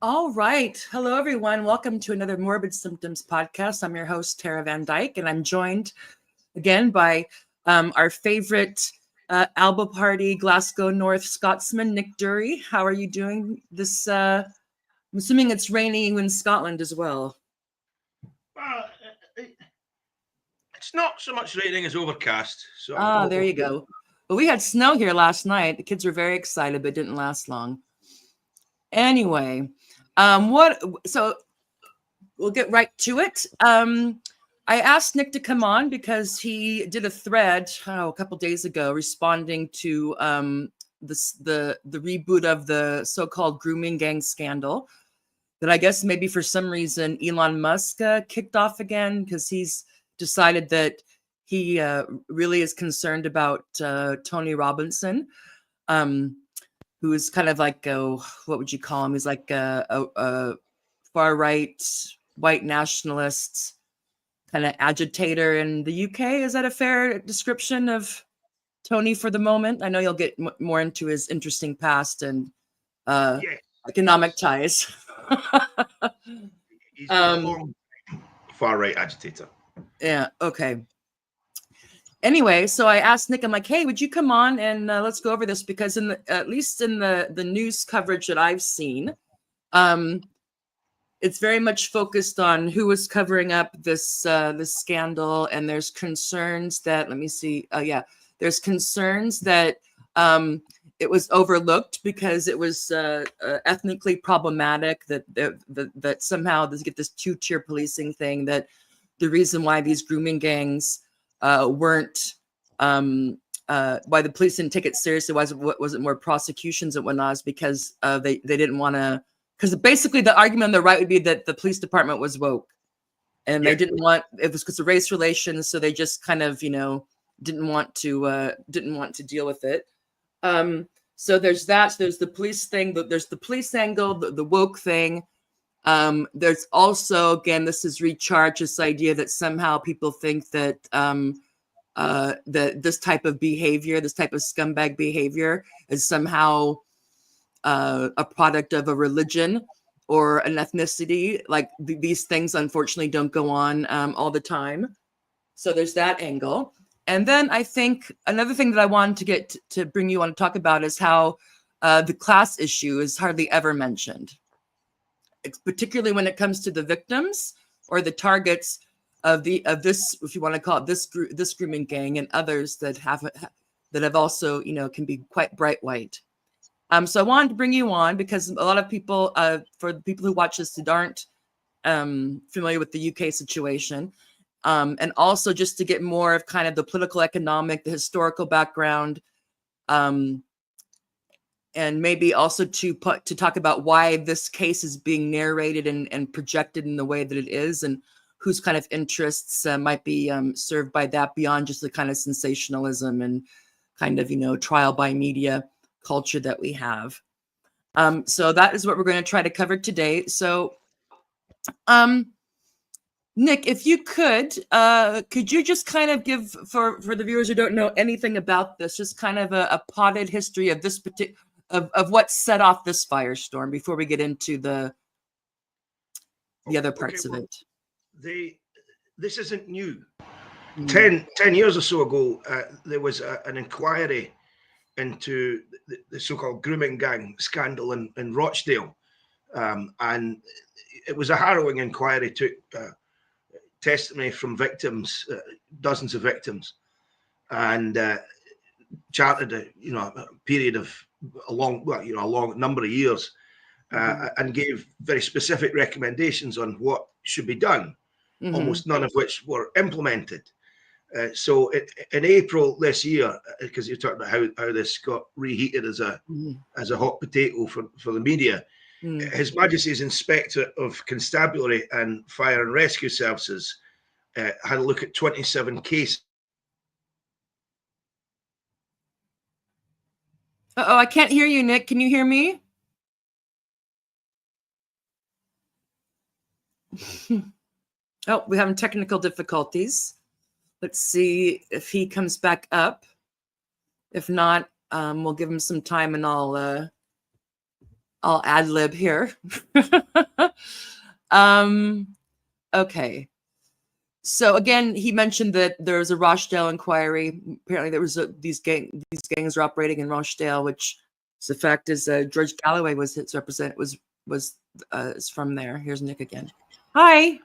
All right. Hello, everyone. Welcome to another Morbid Symptoms podcast. I'm your host, Tara Van Dyke, and I'm joined again by our favorite Alba Party Glasgow North Scotsman, Nick Durie. How are you doing this? I'm assuming it's raining in Scotland as well. It's not so much raining as overcast. So there you go. Well, we had snow here last night. The kids were very excited, but it didn't last long. Anyway, so we'll get right to it. I asked Nick to come on because he did a thread a couple days ago responding to the reboot of the so-called grooming gang scandal that I guess maybe for some reason Elon Musk kicked off again because he's decided that he really is concerned about Tony Robinson, who is kind of like what would you call him? He's like a far-right white nationalist kind of agitator in the UK. Is that a fair description of Tony for the moment? I know you'll get more into his interesting past and economic ties. He's a far-right agitator. Yeah, okay. Anyway, so I asked Nick, I'm like, hey, would you come on and let's go over this? Because at least in the news coverage that I've seen, it's very much focused on who was covering up this scandal, and there's concerns that there's concerns that it was overlooked because it was ethnically problematic. That somehow get this two-tier policing thing. That the reason why these grooming gangs weren't why the police didn't take it seriously wasn't more prosecutions and whatnot is because they didn't want to. Because basically the argument on the right would be that the police department was woke and they didn't want, it was because of race relations. So they just kind of, didn't want to deal with it. So there's that. So there's the police thing, but there's the police angle, the woke thing. There's also, again, this is recharged, this idea that somehow people think that that this type of behavior, this type of scumbag behavior is somehow a product of a religion or an ethnicity. Like these things, unfortunately, don't go on all the time. So there's that angle. And then I think another thing that I wanted to get to bring you on to talk about is how the class issue is hardly ever mentioned. It's particularly when it comes to the victims or the targets of this, if you want to call it this grooming gang, and others that have also can be quite bright white. So I wanted to bring you on because a lot of people, for the people who watch this that aren't familiar with the UK situation, and also just to get more of kind of the political, economic, the historical background, and maybe also to talk about why this case is being narrated and projected in the way that it is, and whose kind of interests might be served by that beyond just the kind of sensationalism and kind of trial by media culture that we have. So that is what we're going to try to cover today. So Nick, if you could you just kind of give for the viewers who don't know anything about this, just kind of a potted history of this of what set off this firestorm before we get into the other parts of it. This isn't new. 10 years or so ago, there was an inquiry into the so-called grooming gang scandal in Rochdale. And it was a harrowing inquiry, took testimony from victims, dozens of victims, and charted a period of a long number of years, and gave very specific recommendations on what should be done, almost none of which were implemented. So in April this year, because you're talking about how this got reheated as a hot potato for the media, His Majesty's Inspector of Constabulary and Fire and Rescue Services had a look at 27 cases. Uh-oh, I can't hear you, Nick. Can you hear me? Oh, we're having technical difficulties. Let's see if he comes back up. If not, we'll give him some time and I'll I'll ad lib here. Okay. So again, he mentioned that there was a Rochdale inquiry. Apparently, there was these gangs were operating in Rochdale, which the fact is George Galloway was is from there. Here's Nick again. Hi.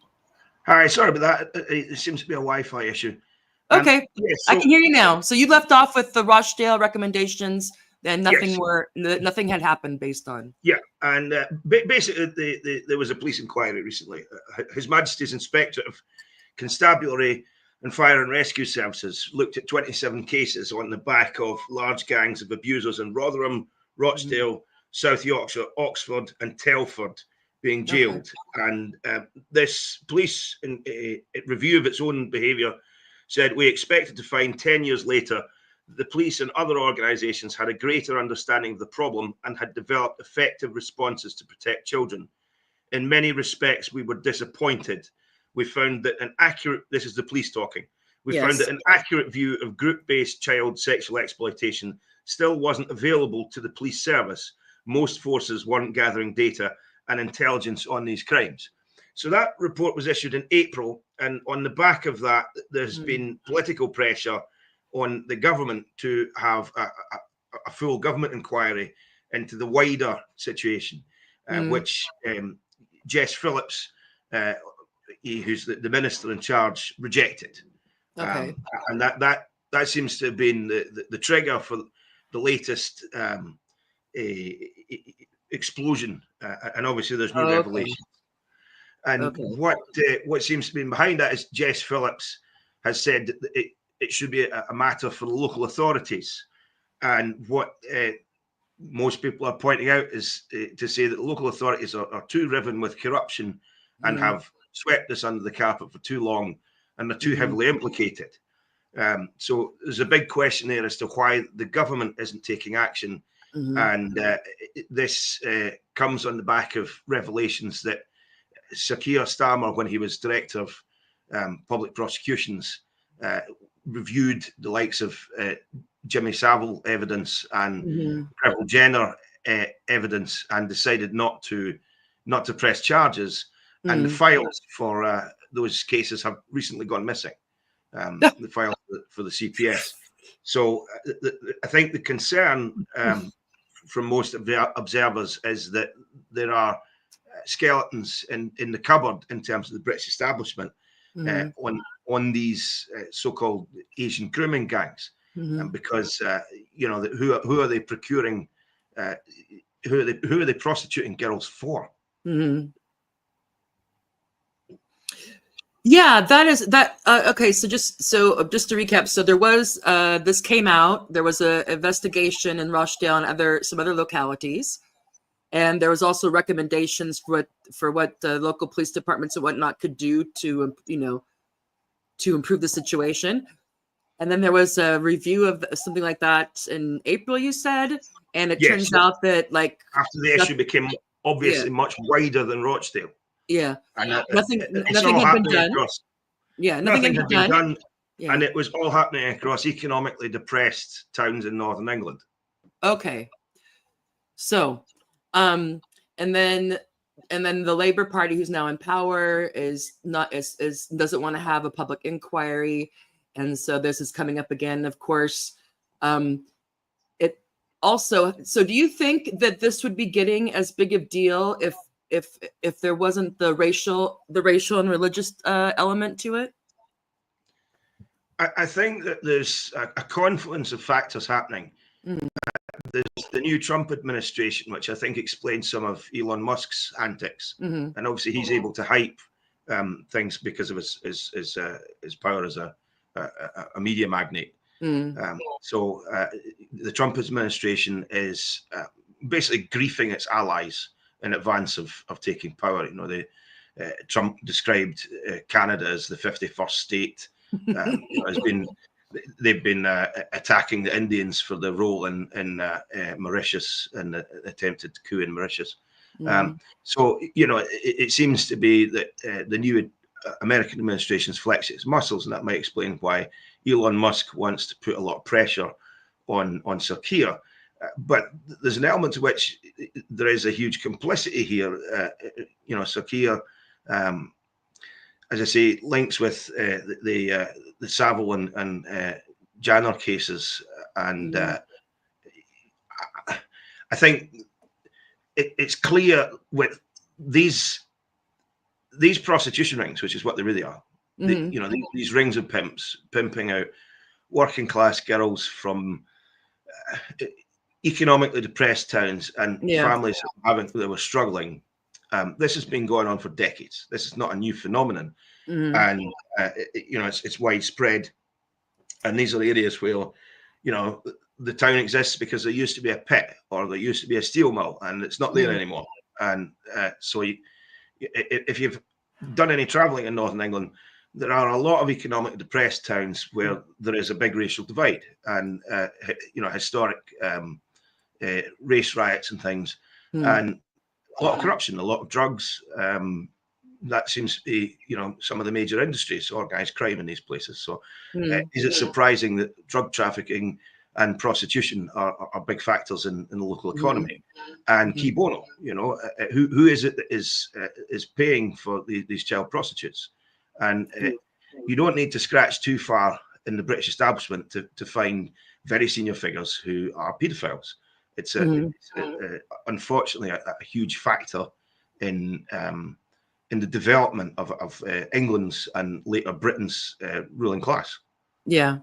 Hi, sorry about that. It seems to be a Wi-Fi issue. Okay, yeah, I can hear you now. So you left off with the Rochdale recommendations, and nothing yes. nothing had happened based on. Yeah, and basically, there was a police inquiry recently. His Majesty's Inspector of Constabulary and Fire and Rescue Services looked at 27 cases on the back of large gangs of abusers in Rotherham, Rochdale, South Yorkshire, Oxford, and Telford being jailed. Okay. And this police review of its own behaviour said, we expected to find 10 years later the police and other organisations had a greater understanding of the problem and had developed effective responses to protect children. In many respects, we were disappointed. We found that this is the police talking, we found that an accurate view of group-based child sexual exploitation still wasn't available to the police service. Most forces weren't gathering data and intelligence on these crimes. So that report was issued in April, and on the back of that, there's been political pressure on the government to have a full government inquiry into the wider situation, which Jess Phillips, who's the minister in charge, rejected. Okay. And that seems to have been the trigger for the latest explosion. And obviously there's new revelations. And what seems to be behind that is Jess Phillips has said that it should be a matter for the local authorities. And what most people are pointing out is to say that local authorities are too riven with corruption and have swept this under the carpet for too long, and they're too heavily implicated. So there's a big question there as to why the government isn't taking action. And this comes on the back of revelations that Sir Keir Starmer, when he was director of public prosecutions, reviewed the likes of Jimmy Savile evidence and Greville Jenner evidence and decided not to press charges. And the files for those cases have recently gone missing. The files for the CPS. So I think the concern from most of the observers is that there are skeletons in the cupboard in terms of the British establishment on these so-called Asian grooming gangs, and because who are they procuring? Who are they prostituting girls for? Yeah, that is that. Okay, so just to recap, so there was this came out. There was an investigation in Rochdale and some other localities. And there was also recommendations for what the local police departments and whatnot could do to improve the situation. And then there was a review of something like that in April, you said, and it turns out that after the issue became obviously much wider than Rochdale. Yeah, and nothing had been done. Nothing had been done. Yeah. And it was all happening across economically depressed towns in Northern England. Okay, so. And then the Labour Party, who's now in power, doesn't want to have a public inquiry, and so this is coming up again. Of course, it also. So, do you think that this would be getting as big a deal if there wasn't the racial and religious element to it? I think that there's a confluence of factors happening. There's the new Trump administration, which I think explains some of Elon Musk's antics, and obviously he's able to hype things because of his power as a media magnate. So the Trump administration is basically griefing its allies in advance of taking power. Trump described Canada as the 51st state. They've been attacking the Indians for their role in Mauritius and the attempted coup in Mauritius. So it seems to be that the new American administration is flexing its muscles, and that might explain why Elon Musk wants to put a lot of pressure on Sir Keir. But there's an element to which there is a huge complicity here. Sakia, as I say, links with the Savile and Janner cases, and I think it's clear with these prostitution rings, which is what they really are. These rings of pimps pimping out working class girls from economically depressed towns and families that were struggling. This has been going on for decades. This is not a new phenomenon, and it's widespread. And these are areas where, the town exists because there used to be a pit or there used to be a steel mill, and it's not there anymore. And so, if you've done any travelling in Northern England, there are a lot of economically depressed towns where there is a big racial divide and historic race riots and things, and a lot of corruption, a lot of drugs. That seems to be, some of the major industries, organised crime in these places. So, is it surprising that drug trafficking and prostitution are big factors in the local economy? And Key Bono, who is it that is paying for these child prostitutes? And you don't need to scratch too far in the British establishment to find very senior figures who are paedophiles. It's unfortunately a huge factor in the development of England's and later Britain's ruling class. Yeah.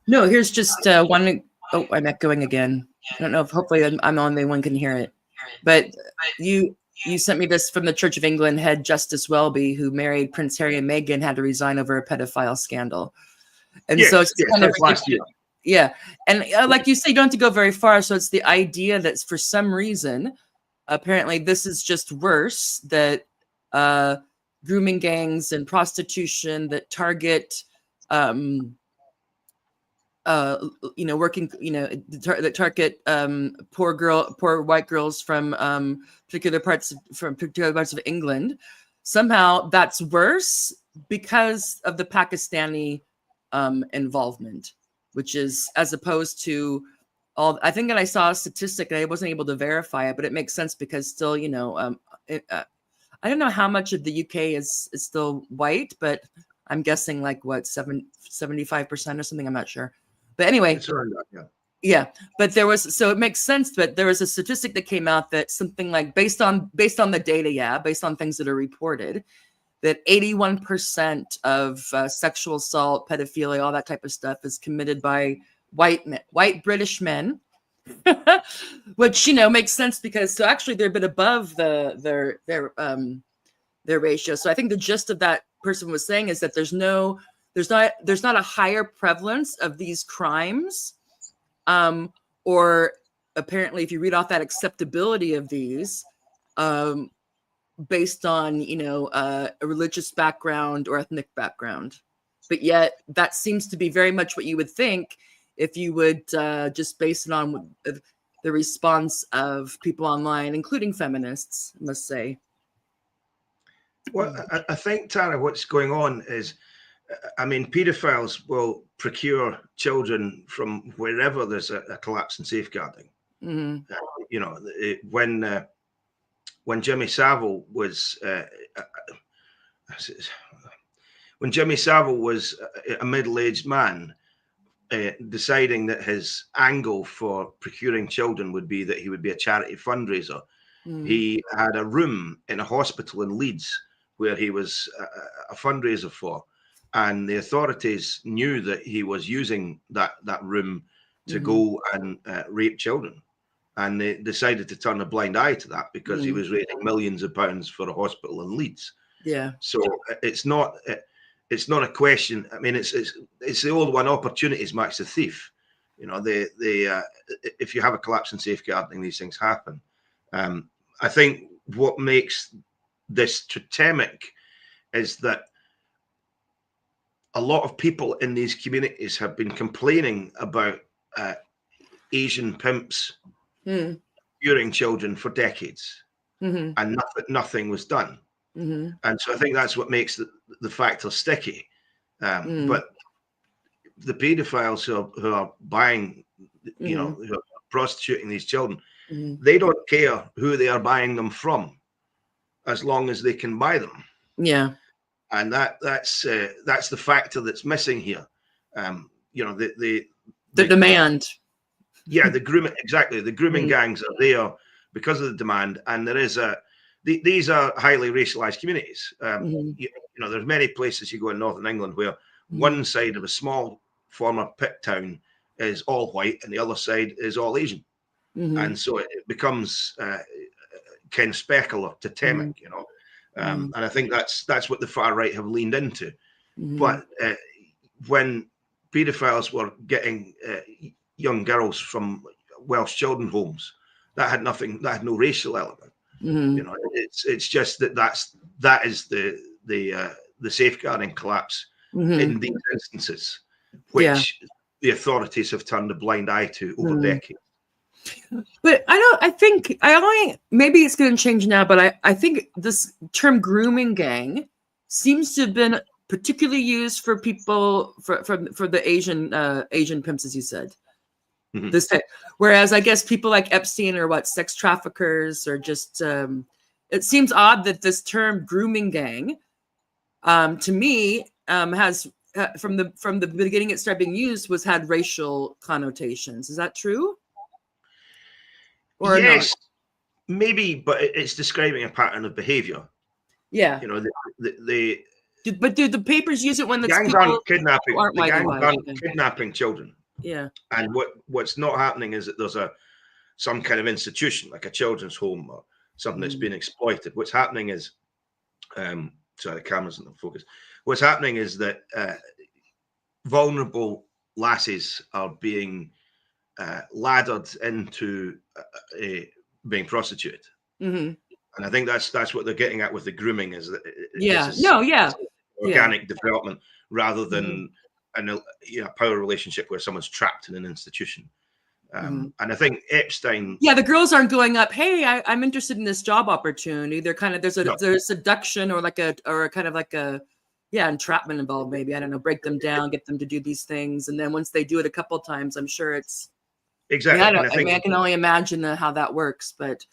No, here's just one. Oh, I'm echoing again. I don't know if hopefully I'm on the one can hear it. But you sent me this from the Church of England head Justice Welby, who married Prince Harry and Meghan, had to resign over a pedophile scandal. And so it's kind of last year. Yeah. And like you say, you don't have to go very far. So it's the idea that for some reason, apparently this is just worse, that grooming gangs and prostitution that target that target poor white girls from particular parts of England, somehow that's worse because of the Pakistani involvement, which is as opposed to all. I think that I saw a statistic and I wasn't able to verify it, but it makes sense because still, I don't know how much of the UK is still white, but I'm guessing like what 75% or something. I'm not sure. But anyway, but so it makes sense. But there was a statistic that came out that something like based on the data, based on things that are reported, that 81% of sexual assault, pedophilia, all that type of stuff is committed by white British men, which makes sense because so actually they're a bit above their ratio. So I think the gist of that person was saying is that there's not a higher prevalence of these crimes, or apparently if you read off that acceptability of these based on a religious background or ethnic background, but yet that seems to be very much what you would think if you would just base it on the response of people online, including feminists, I must say. Well, I think, Tara, what's going on is, paedophiles will procure children from wherever there's a collapse in safeguarding. When Jimmy Savile was a middle-aged man, deciding that his angle for procuring children would be that he would be a charity fundraiser. He had a room in a hospital in Leeds where he was a fundraiser for, and the authorities knew that he was using that room to go and rape children, and they decided to turn a blind eye to that because he was raising millions of pounds for a hospital in Leeds. Yeah. So it's not a question. It's the old one: opportunities match the thief. If you have a collapse in safeguarding, these things happen. I think what makes this totemic is that a lot of people in these communities have been complaining about Asian pimps procuring children for decades, and nothing was done. And so I think that's what makes the factor sticky. But the paedophiles who are buying, you know, who are prostituting these children, they don't care who they are buying them from, as long as they can buy them. Yeah. And that's the factor that's missing here. You know, the demand. Yeah, the grooming, exactly. The grooming gangs are there because of the demand, and there is these are highly racialized communities. You know, there's many places you go in Northern England where one side of a small former pit town is all white and the other side is all Asian, and so it becomes kind of speckle or totemic, you know. And I think that's what the far right have leaned into. But when paedophiles were getting young girls from Welsh children's homes, that had nothing, that had no racial element. You know, it's just that is the safeguarding collapse in these instances, which the authorities have turned a blind eye to over decades. But maybe it's going to change now, but I think this term grooming gang seems to have been particularly used for people for the Asian pimps, as you said. This type, whereas I guess people like Epstein or sex traffickers or just it seems odd that this term grooming gang to me has from the beginning it started being used had racial connotations. Is that true? Or yes, not? Maybe, but it's describing a pattern of behavior. Yeah, you know, but do the papers use it when the gangs aren't kidnapping? The gangs aren't okay. kidnapping children. Yeah, and what's not happening is that there's some kind of institution like a children's home or something that's been exploited. What's happening is, sorry, the camera's in focus. What's happening is that vulnerable lasses are being laddered into being prostituted. And I think that's what they're getting at with the grooming, is that organic development rather than a power relationship where someone's trapped in an institution. And I think Epstein. Yeah, the girls aren't going up, hey, I'm interested in this job opportunity. They're kind of there's a seduction or a kind of like a entrapment involved. Maybe, I don't know, break them down, get them to do these things, and then once they do it a couple of times, I'm sure it's exactly. I can only imagine how that works, but.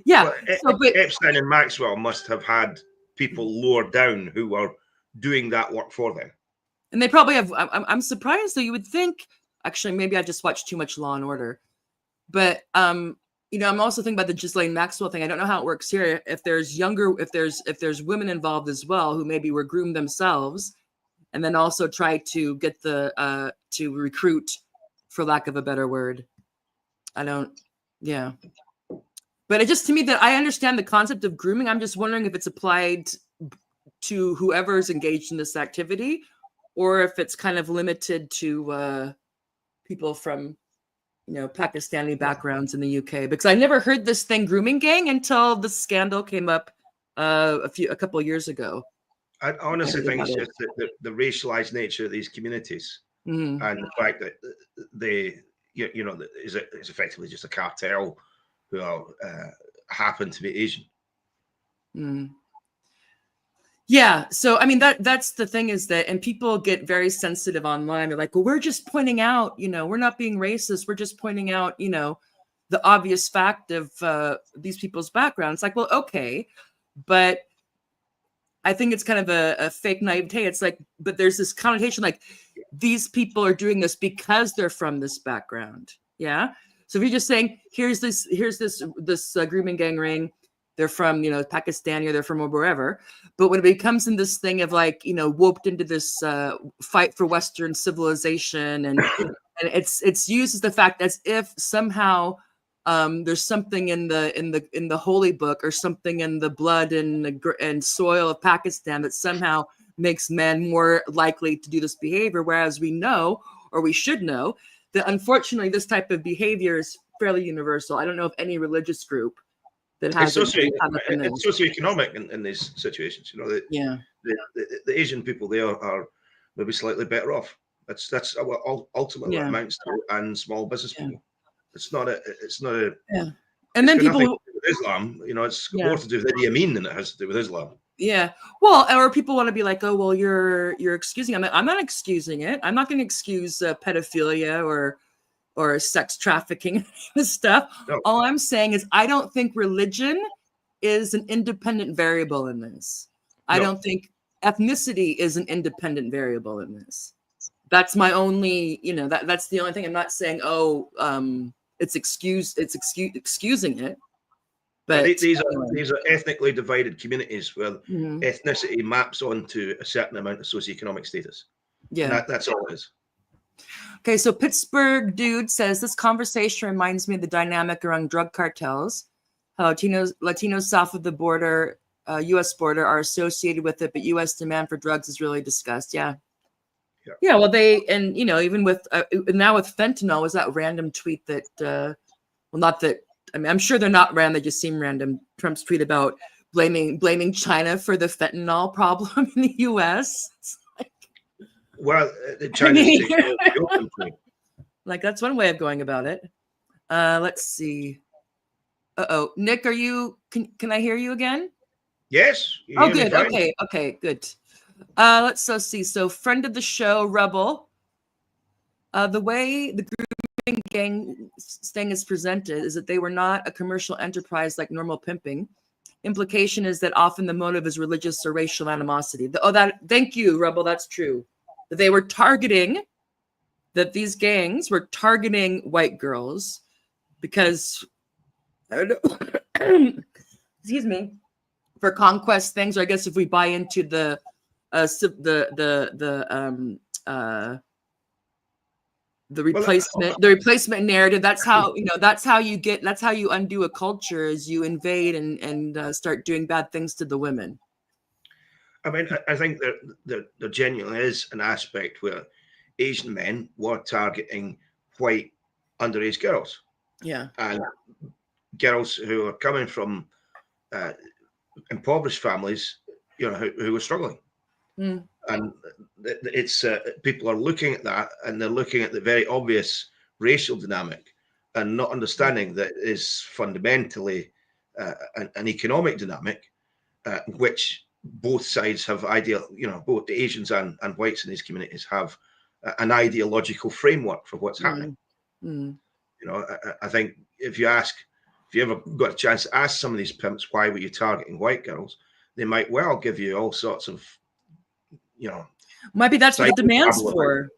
Yeah, but Epstein and Maxwell must have had people lower down who were doing that work for them, and they probably have. I'm surprised, though. You would think, actually, maybe I just watched too much Law and Order, but you know, I'm also thinking about the Ghislaine Maxwell thing. I don't know how it works here. If there's women involved as well who maybe were groomed themselves, and then also try to get to recruit, for lack of a better word. But it just, to me, that I understand the concept of grooming. I'm just wondering if it's applied to whoever's engaged in this activity, or if it's kind of limited to people from, you know, Pakistani backgrounds in the UK. Because I never heard this thing grooming gang until the scandal came up a couple of years ago. I honestly think it's just the racialized nature of these communities and the fact that they, you know, it's effectively just a cartel who happen to be Asian. Yeah, so I mean that's the thing, is that, and people get very sensitive online. They're like, well, we're just pointing out, you know, we're not being racist. We're just pointing out, you know, the obvious fact of these people's background. It's like, well, okay, but I think it's kind of a fake naivete. It's like, but there's this connotation like these people are doing this because they're from this background. Yeah. So if you're just saying, here's this grooming gang ring, they're from, you know, Pakistan, or they're from wherever. But when it becomes in this thing of like, you know, whooped into this fight for Western civilization, and it's used as the fact as if somehow there's something in the holy book or something in the blood and soil of Pakistan that somehow makes men more likely to do this behavior, whereas we know, or we should know, that unfortunately this type of behavior is fairly universal. I don't know of any religious group that has it's socioeconomic in these situations. You know, the Asian people there are maybe slightly better off. That's what ultimately what amounts to, and small business people. It's not a. And then people with Islam, you know, it's more to do with Idi Amin than it has to do with Islam. Yeah. Well, or people want to be like, oh, well, you're excusing. I'm not excusing it. I'm not going to excuse pedophilia or sex trafficking and stuff. No, All I'm saying is I don't think religion is an independent variable in this. I no. don't think ethnicity is an independent variable in this. That's my only, that's the only thing. I'm not saying, it's excusing it. But these are ethnically divided communities where mhm. ethnicity maps onto a certain amount of socioeconomic status. Yeah. And that's all it is. Okay, so Pittsburgh Dude says this conversation reminds me of the dynamic around drug cartels. How Latinos south of the border, U.S. border, are associated with it, but U.S. demand for drugs is really discussed. Yeah. Well, even with now with fentanyl, was that random tweet that? Well, not that. I mean, I'm sure they're not random. They just seem random. Trump's tweet about blaming China for the fentanyl problem in the U.S. Well, the Chinese take the open thing. Like that's one way of going about it. Let's see. Nick, can I hear you again? Yes. Oh, good. Okay, good. Let's see. So friend of the show, Rebel. The way the grooming gang thing is presented is that they were not a commercial enterprise like normal pimping. Implication is that often the motive is religious or racial animosity. Thank you, Rebel. That's true. That they were targeting, that these gangs were targeting white girls because, I don't know, excuse me, for conquest things. Or I guess if we buy into the replacement narrative, that's how you undo a culture, is you invade and start doing bad things to the women. I mean, I think that there genuinely is an aspect where Asian men were targeting white underage girls. Yeah. And girls who are coming from impoverished families, who were struggling. Mm. And it's people are looking at that, and they're looking at the very obvious racial dynamic and not understanding that it is fundamentally an economic dynamic, which both sides have both the Asians and whites in these communities have an ideological framework for what's happening. I think if you ever got a chance to ask some of these pimps, why were you targeting white girls? They might well give you all sorts of, maybe that's what the demand's for.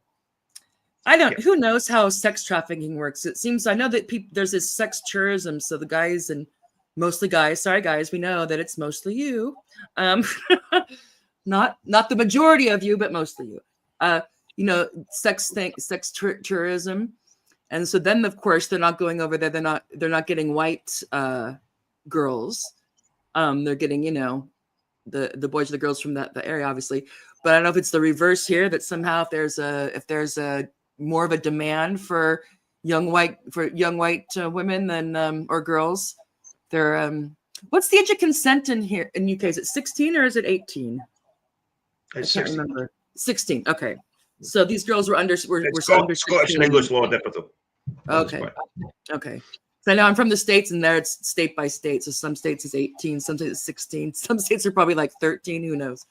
I don't, who knows how sex trafficking works? It seems, I know that there's this sex tourism. So the guys, and mostly guys, sorry guys, we know that it's mostly you. Not the majority of you, but mostly you. Sex tourism. And so then of course they're not going over there. They're not getting white girls. They're getting, the boys or the girls from the area, obviously. But I don't know if it's the reverse here, that somehow if there's a more of a demand for young white women than or girls, they're what's the age of consent in UK? Is it 16 or is it 18? I can't remember. 16. Okay, so these girls were under under Scottish and English law difficult. Okay. So I know I'm from the States, and there it's state by state. So some states is 18, some states is 16, some states are probably like 13. Who knows?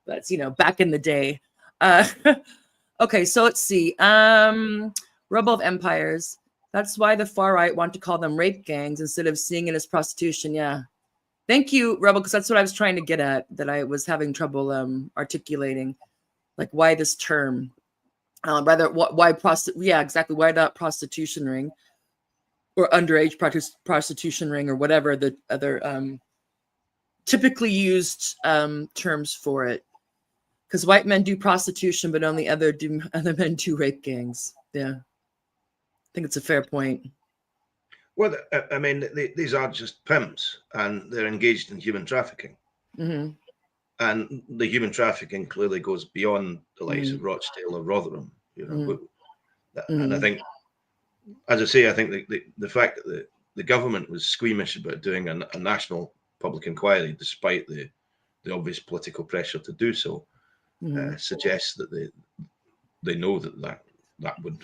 That's back in the day. Okay, so let's see. Rebel of Empires. That's why the far right want to call them rape gangs instead of seeing it as prostitution. Yeah. Thank you, Rebel, because that's what I was trying to get at, that I was having trouble articulating, like why this term. Exactly. Why that prostitution ring or underage prostitution ring or whatever the other typically used terms for it. Because white men do prostitution, but only other men do rape gangs. Yeah. I think it's a fair point. Well, I mean, these are just pimps, and they're engaged in human trafficking. Mm-hmm. And the human trafficking clearly goes beyond the likes of Rochdale or Rotherham. And I think, as I say, I think the fact that the government was squeamish about doing a national public inquiry, despite the obvious political pressure to do so, suggests that they know that would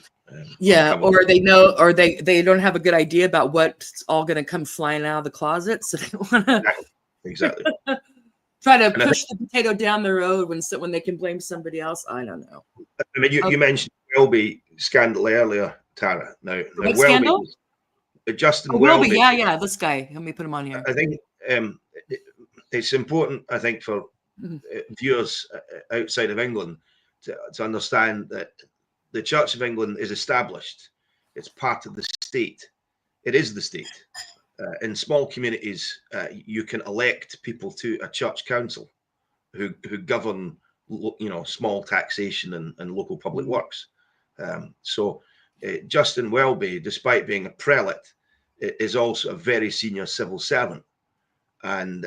or they know, or they don't have a good idea about what's all going to come flying out of the closet, so they don't want to exactly. try to And push the potato down the road when they can blame somebody else. I don't know. I mean, you mentioned Welby scandal earlier, Tara. Now What Welby, scandal? Justin Welby, Welby. yeah, this guy. Let me put him on here. I think it's important, I think, for viewers outside of England to understand that the Church of England is established. It's part of the state. It is the state. In small communities, you can elect people to a church council who govern, small taxation and local public works. So Justin Welby, despite being a prelate, is also a very senior civil servant. And,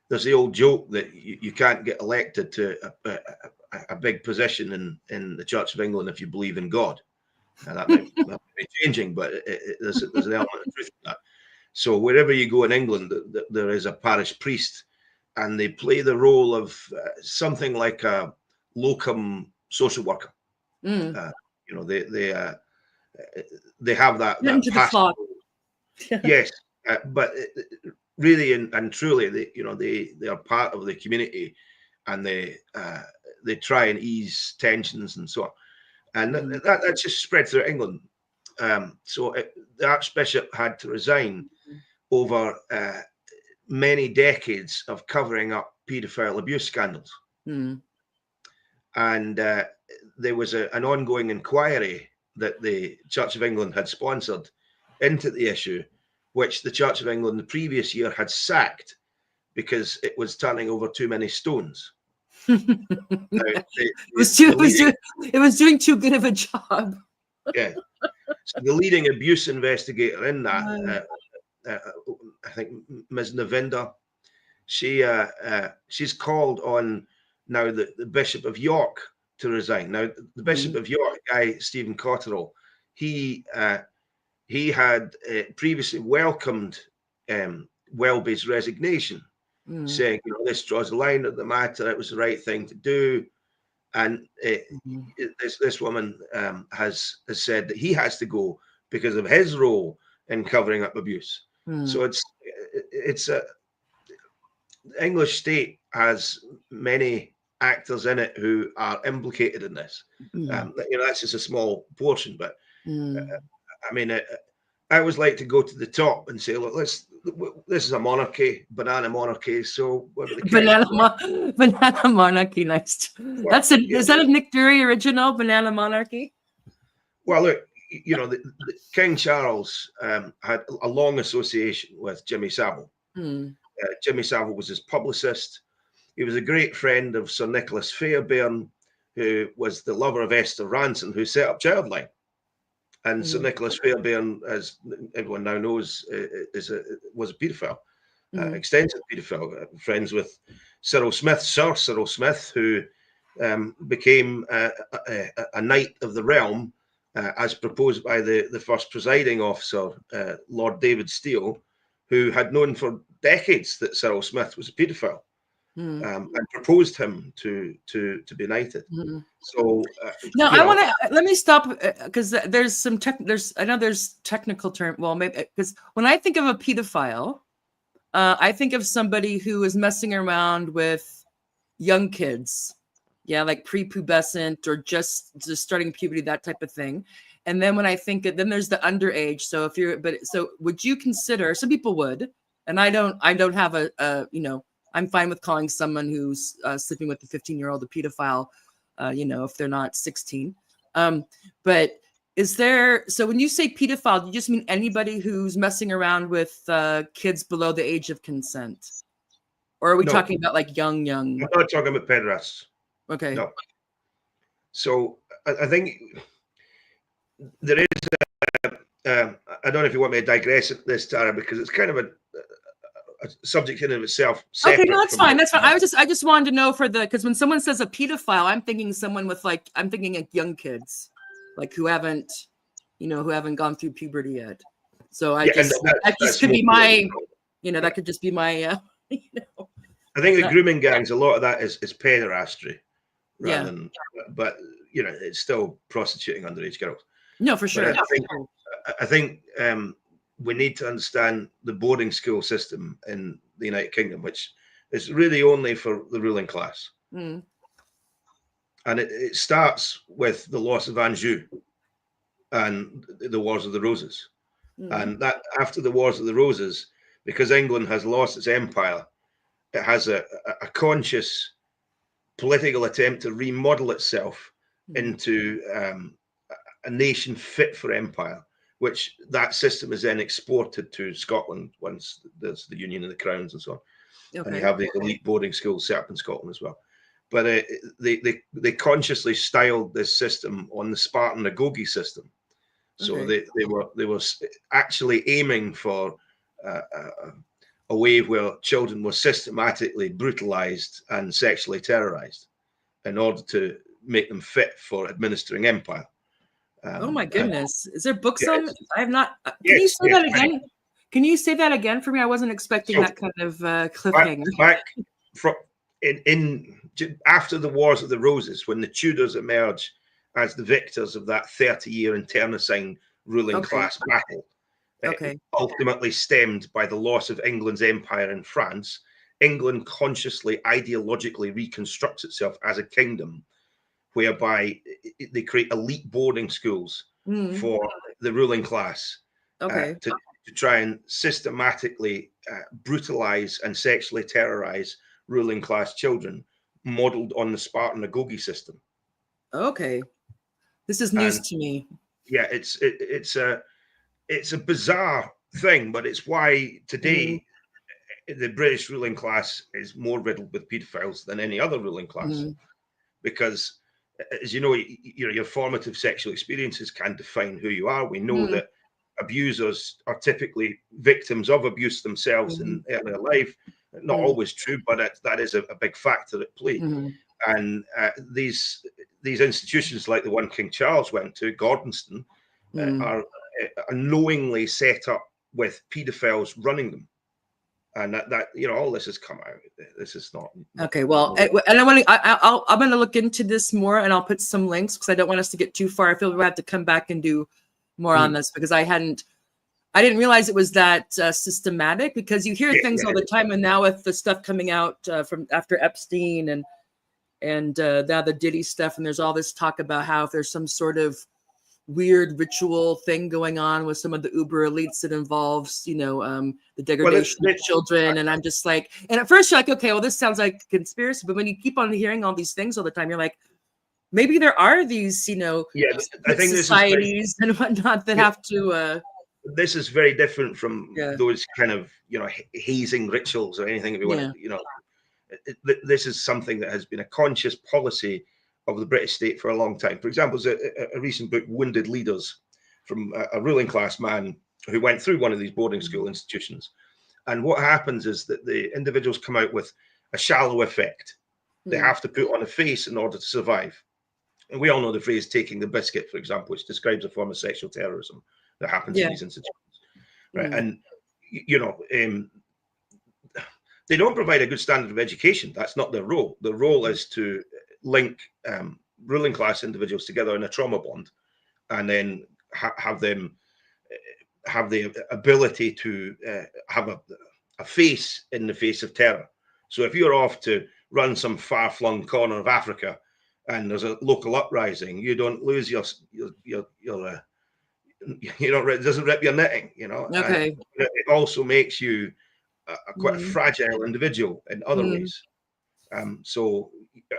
there's the old joke that you can't get elected to a big position in the Church of England if you believe in God. Now, that might be changing, but there's an element of truth in that. So wherever you go in England, there is a parish priest, and they play the role of something like a locum social worker. They have that pastoral. Yes, but really and truly, they are part of the community, and they try and ease tensions and so on. And that's just spread through England. So the Archbishop had to resign over many decades of covering up paedophile abuse scandals. And there was an ongoing inquiry that the Church of England had sponsored into the issue, which the Church of England the previous year had sacked because it was turning over too many stones. It was doing too good of a job. Yeah. So the leading abuse investigator in that, I think Ms. Navinda, she's called on now the Bishop of York to resign. Now the Bishop of York, Stephen Cotterill, he had previously welcomed Welby's resignation, saying, this draws a line at the matter. It was the right thing to do. And this woman has said that he has to go because of his role in covering up abuse. So it's a English state has many actors in it who are implicated in this. That's just a small portion, but I mean, I always like to go to the top and say, look, this is a monarchy, banana monarchy. So banana monarchy next. Well, is that a Nick Durie original, Banana Monarchy? Well, look, the King Charles had a long association with Jimmy Savile. Jimmy Savile was his publicist. He was a great friend of Sir Nicholas Fairbairn, who was the lover of Esther Ranson, who set up Childline. And Sir Nicholas Fairbairn, as everyone now knows, was a paedophile, extensive paedophile, friends with Sir Cyril Smith, who became a knight of the realm, as proposed by the first presiding officer, Lord David Steele, who had known for decades that Cyril Smith was a paedophile, and proposed him to be knighted. So now I want to let me stop because there's I know there's technical term. Well, maybe because when I think of a pedophile, I think of somebody who is messing around with young kids, like prepubescent or just starting puberty, that type of thing. And then when I think then there's the underage. So so would you consider? Some people would, and I don't have I'm fine with calling someone who's sleeping with a 15-year-old a pedophile, if they're not 16. But is there, so when you say pedophile, do you just mean anybody who's messing around with kids below the age of consent? Or are we talking about like young? I'm not talking about pederasts. Okay. No. So I think there is I don't know if you want me to digress at this, Tara, because it's kind of a subject in and of itself. Okay, no, that's fine. That's fine. I just wanted to know because when someone says a pedophile, I'm thinking someone with I'm thinking like young kids, like who haven't gone through puberty yet. So that could be my, that could just be my, I think the grooming gangs, a lot of that is pederastry, rather than, but it's still prostituting underage girls. No, for sure. I think we need to understand the boarding school system in the United Kingdom, which is really only for the ruling class. Mm. And it starts with the loss of Anjou and the Wars of the Roses. And that after the Wars of the Roses, because England has lost its empire, it has a conscious political attempt to remodel itself into a nation fit for empire, which that system is then exported to Scotland once there's the Union of the Crowns and so on. Okay. And you have these elite boarding schools set up in Scotland as well. But they consciously styled this system on the Spartan Agoge system. So they were actually aiming for a way where children were systematically brutalized and sexually terrorized in order to make them fit for administering empire. Oh my goodness! Is there books yeah, on? I have not. Can yes, you say yes, that again? Can you say that again for me? I wasn't expecting So, that kind of cliffhanger. Back from after the Wars of the Roses, when the Tudors emerge as the victors of that 30-year internecine ruling class battle, ultimately stemmed by the loss of England's empire in France, England consciously, ideologically reconstructs itself as a kingdom, whereby they create elite boarding schools for the ruling class to try and systematically brutalize and sexually terrorize ruling class children, modeled on the Spartan Agoge system. Okay, this is news to me. Yeah, it's a bizarre thing, but it's why today the British ruling class is more riddled with paedophiles than any other ruling class, because, as you know, your formative sexual experiences can define who you are. We know that abusers are typically victims of abuse themselves in earlier life. Not always true, but that is a big factor at play. And these institutions, like the one King Charles went to, Gordonston, are knowingly set up with paedophiles running them. And that all this has come out. This is not okay. Well, and I'm going to look into this more, and I'll put some links because I don't want us to get too far. I feel we have to come back and do more on this, because I didn't realize it was that systematic, because you hear things all the time, and now with the stuff coming out from after Epstein and now the Diddy stuff, and there's all this talk about how if there's some sort of weird ritual thing going on with some of the uber elites that involves, the degradation of children. And I'm just like, and at first you're like, okay, well, this sounds like a conspiracy. But when you keep on hearing all these things all the time, you're like, maybe there are these, I think societies and whatnot that have to. This is very different from those kind of, hazing rituals or anything. If you want to, this is something that has been a conscious policy of the British state for a long time. For example, there's a recent book, Wounded Leaders, from a ruling class man who went through one of these boarding school institutions. And what happens is that the individuals come out with a shallow effect. They have to put on a face in order to survive. And we all know the phrase "taking the biscuit," for example, which describes a form of sexual terrorism that happens in these institutions. Right. And, they don't provide a good standard of education. That's not their role. Their role is to link ruling class individuals together in a trauma bond, and then have them have the ability to have a face in the face of terror. So if you're off to run some far-flung corner of Africa and there's a local uprising, you don't lose your it doesn't rip your knitting, Okay. And it also makes you quite a fragile individual in other ways. So,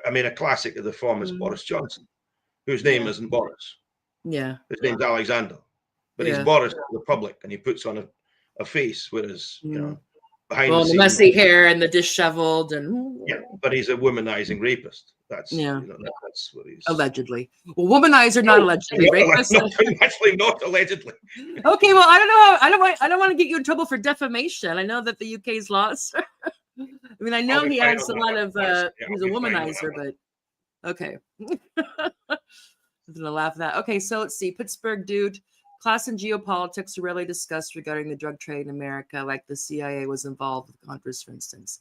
I mean, a classic of the form is Boris Johnson, whose name isn't Boris. Yeah. His name's Alexander, but he's Boris to the public, and he puts on a face, whereas, behind the scenes, messy hair and the disheveled and but he's a womanizing rapist. That's that's what he's allegedly. Well, womanizer, not allegedly. Rapist. Actually, not allegedly. Okay, well, I don't know. I don't want to get you in trouble for defamation. I know that the UK's laws. I mean, I know he has a lot of. He's a womanizer, but okay. I'm gonna laugh at that. Okay, so let's see. Pittsburgh dude. Class and geopolitics are rarely discussed regarding the drug trade in America, like the CIA was involved with Congress, for instance.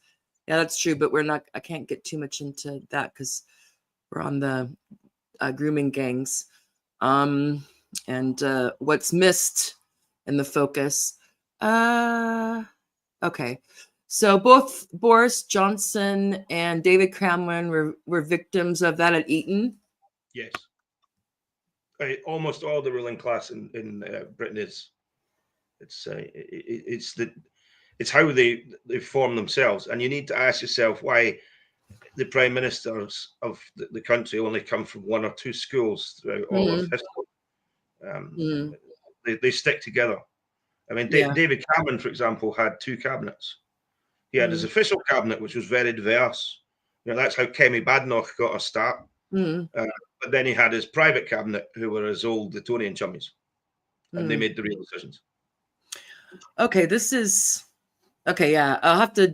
Yeah, that's true, but I can't get too much into that because we're on the grooming gangs. And what's missed in the focus. Okay. So both Boris Johnson and David Cameron were victims of that at Eton. Yes. Almost all the ruling class in Britain is. It's how they form themselves, and you need to ask yourself why the prime ministers of the country only come from one or two schools throughout all of history. They stick together. I mean, David Cameron, for example, had two cabinets. He had his official cabinet, which was very diverse. That's how Kemi Badenoch got her start. But then he had his private cabinet, who were his old Etonian chummies, and they made the real decisions. Okay, this is okay. Yeah, I'll have to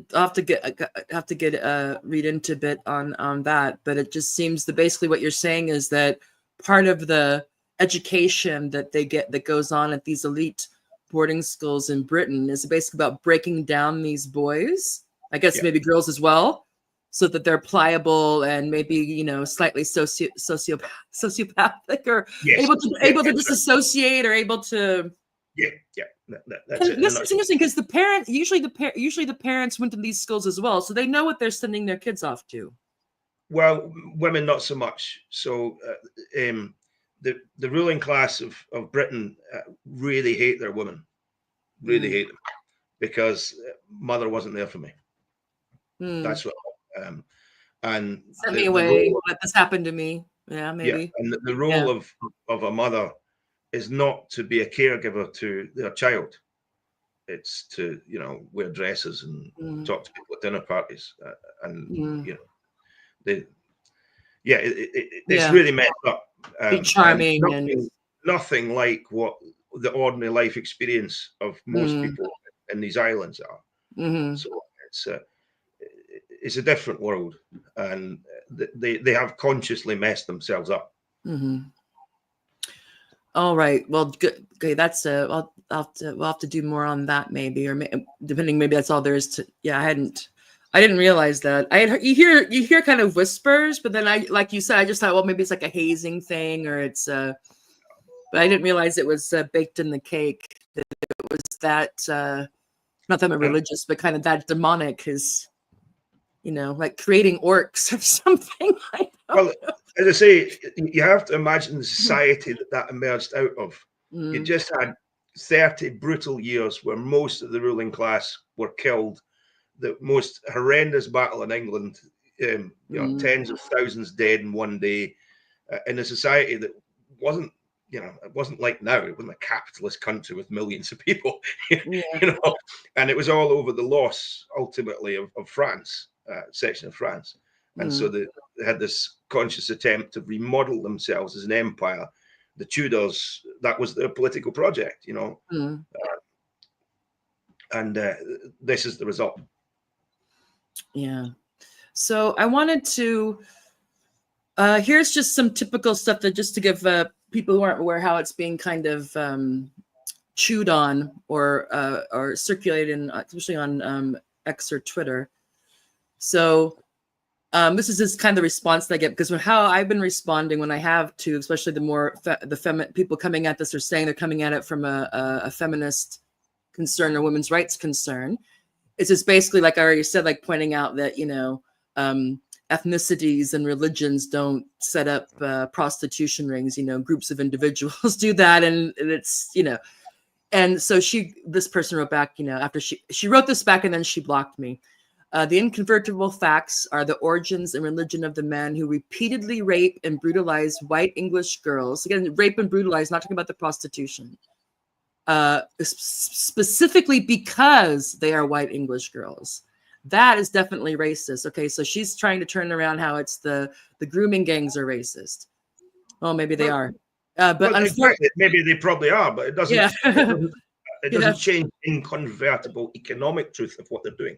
get read into a bit on that. But it just seems that basically what you're saying is that part of the education that they get that goes on at these elite boarding schools in Britain is basically about breaking down these boys. I guess maybe girls as well, so that they're pliable and maybe slightly sociopathic or able to disassociate or able to. That's it. This is interesting because usually the parents went to these schools as well, so they know what they're sending their kids off to. Well, women not so much. So the ruling class of Britain really hate their women, really hate them, because mother wasn't there for me. That's what. And sent me away. Let this happen to me. Yeah, maybe. Yeah, and the role of a mother is not to be a caregiver to their child. It's to wear dresses and talk to people at dinner parties, it's really messed up. Be charming nothing like what the ordinary life experience of most people in these islands are. So it's a different world, and they have consciously messed themselves up. All right. Well, good. Okay, that's we'll have to do more on that maybe, or depending. Maybe that's all there is to. Yeah, I didn't realize that. You hear kind of whispers, but then like you said, I just thought, well, maybe it's like a hazing thing, or it's. But I didn't realize it was baked in the cake. That it was that. Not that I'm religious, but kind of that demonic is. Like creating orcs or something. Well, as I say, you have to imagine the society that emerged out of. You just had 30 brutal years where most of the ruling class were killed. The most horrendous battle in England, tens of thousands dead in one day, in a society that wasn't, it wasn't like now. It wasn't a capitalist country with millions of people, and it was all over the loss, ultimately, of France. Section of France, and so they had this conscious attempt to remodel themselves as an empire. The Tudors, that was their political project, and this is the result. Yeah. So I wanted to. Here's just some typical stuff that just to give people who aren't aware how it's being kind of chewed on or circulated, especially on X or Twitter. So this is just kind of the response that I get, because how I've been responding when I have to, especially the more people coming at this are saying they're coming at it from a feminist concern or women's rights concern. It's just basically, like I already said, like pointing out that, ethnicities and religions don't set up prostitution rings, groups of individuals do that. And it's, and so this person wrote back, after she wrote this back and then she blocked me. The incontrovertible facts are the origins and religion of the men who repeatedly rape and brutalize white English girls. Again, rape and brutalize, not talking about the prostitution. Specifically because they are white English girls. That is definitely racist. Okay, so she's trying to turn around how it's the grooming gangs are racist. Well, maybe they are. But unfortunately, maybe they probably are, but it doesn't. It doesn't change incontrovertible economic truth of what they're doing.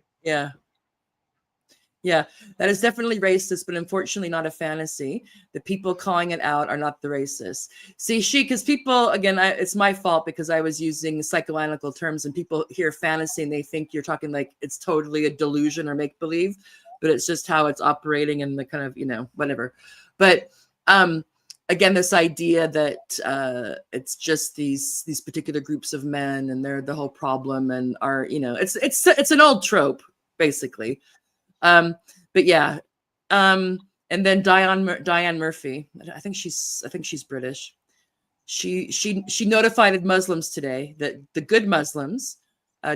Yeah, that is definitely racist, but unfortunately not a fantasy. The people calling it out are not the racists. See, because people, again, it's my fault because I was using psychoanalytical terms and people hear fantasy and they think you're talking like it's totally a delusion or make-believe, but it's just how it's operating and the kind of, whatever. But again, this idea that it's just these particular groups of men and they're the whole problem and are, it's an old trope. basically. But yeah. And then Diane Murphy. I think she's British. She notified Muslims today that the good Muslims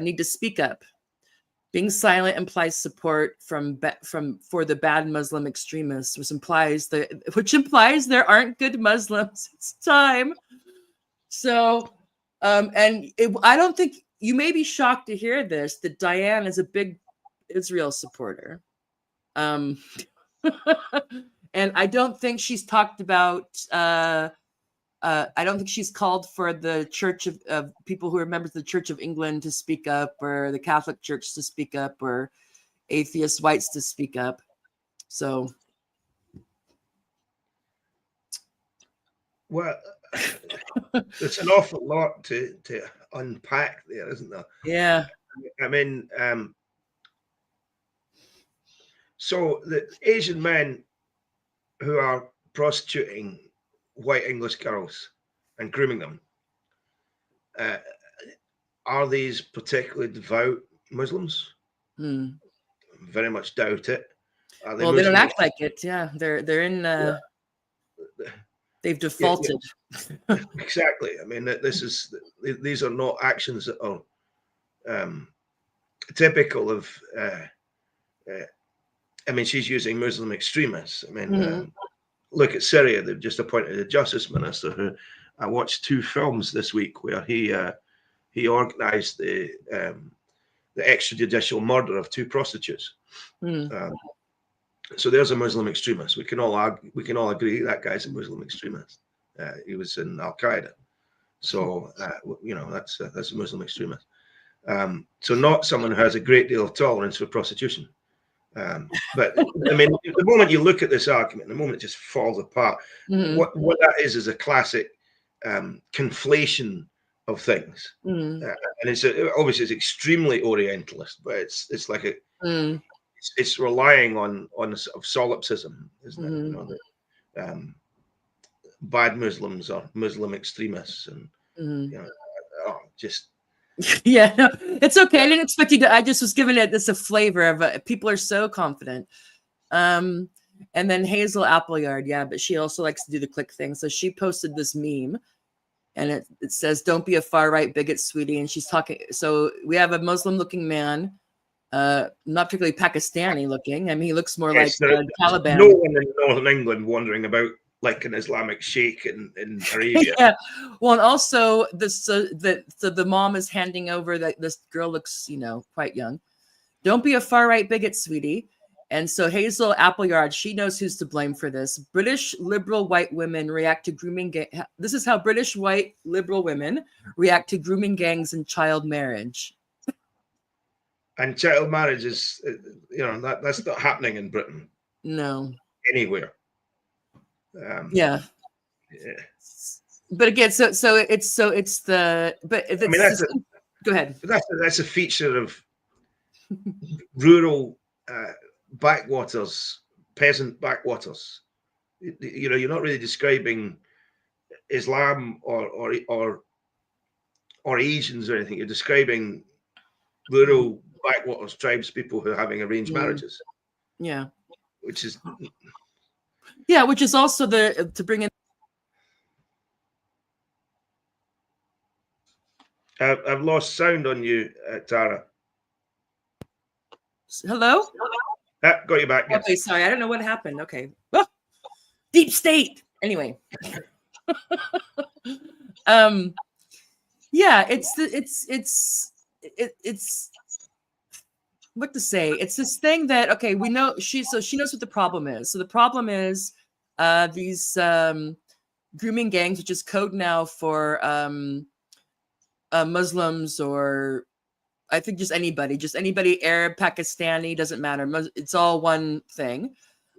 need to speak up. Being silent implies support for the bad Muslim extremists, which implies there aren't good Muslims. It's time. So, I don't think you may be shocked to hear this, that Diane is a big Israel supporter. And I don't think she's talked about. I don't think she's called for the Church of people who are members of the Church of England to speak up, or the Catholic Church to speak up, or atheist whites to speak up. So, well, there's an awful lot to unpack there, isn't there? Yeah. I mean, so the Asian men who are prostituting white English girls and grooming them, are these particularly devout Muslims? Very much doubt it. They don't act like it. Yeah, they're in. They've defaulted. Yeah. Exactly. I mean, these are not actions that are typical of. I mean, she's using Muslim extremists. I mean, look at Syria. They've just appointed a justice minister who I watched 2 films this week where he organised the extrajudicial murder of 2 prostitutes. So there's a Muslim extremist. We can all agree that guy's a Muslim extremist. He was in Al Qaeda, so that's a Muslim extremist. So not someone who has a great deal of tolerance for prostitution. But I mean, the moment you look at this argument, the moment it just falls apart, what that is a classic conflation of things, and obviously it's extremely Orientalist, but it's like it's relying on sort of solipsism, isn't it? Bad Muslims are Muslim extremists, and just. Yeah, no, it's okay. I didn't expect you to. I just was giving it this a flavor of people are so confident. And then Hazel Appleyard, yeah, but she also likes to do the click thing. So she posted this meme, and it says, "Don't be a far right bigot, sweetie." And she's talking. So we have a Muslim-looking man, not particularly Pakistani looking. I mean, he looks more like Taliban. No one in Northern England wandering about like an Islamic sheikh in Arabia. Yeah. Well, and also the mom is handing over that this girl looks, quite young. Don't be a far right bigot, sweetie. And so Hazel Appleyard, she knows who's to blame for this. British liberal white women react to grooming. This is how British white liberal women react to grooming gangs and child marriage. And child marriage is, that's not happening in Britain. No. Anywhere. Yeah. But again, so it's the. But I mean, go ahead. That's a feature of rural backwaters, peasant backwaters. You're not really describing Islam or Asians or anything. You're describing rural backwaters tribes people who are having arranged marriages. Yeah. Which is also to bring in. I've lost sound on you, Tara. Hello? Got you back. Yes. Okay, sorry. I don't know what happened. Okay. Oh, deep state. Anyway. Yeah, it's what to say. It's this thing that, okay, we know she knows what the problem is. So the problem is these grooming gangs, which is code now for Muslims, or I think just anybody, Arab, Pakistani, doesn't matter. It's all one thing.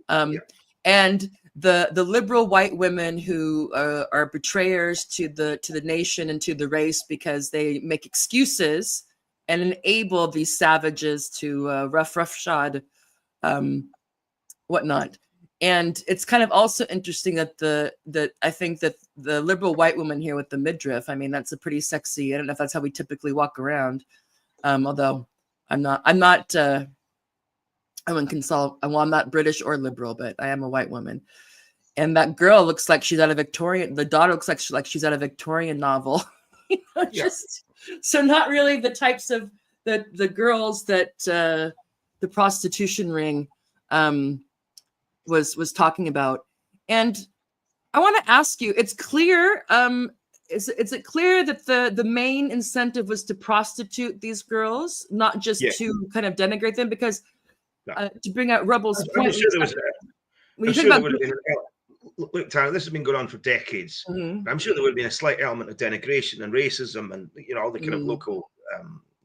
And the liberal white women who are betrayers to the nation and to the race, because they make excuses and enable these savages to roughshod whatnot. And it's kind of also interesting that I think that the liberal white woman here with the midriff, I mean, that's a pretty sexy. I don't know if that's how we typically walk around. Although I'm not I'm not British or liberal, but I am a white woman. And that girl looks like she's out of Victorian. The daughter looks like she's out of a Victorian novel. Just so not really the types of the girls that the prostitution ring was talking about. And I want to ask you, it's clear, is it clear that the main incentive was to prostitute these girls, not just to kind of denigrate them? Because to bring out Rubble's point, look, Tyler, this has been going on for decades. I'm sure there would have been a slight element of denigration and racism and all the kind of local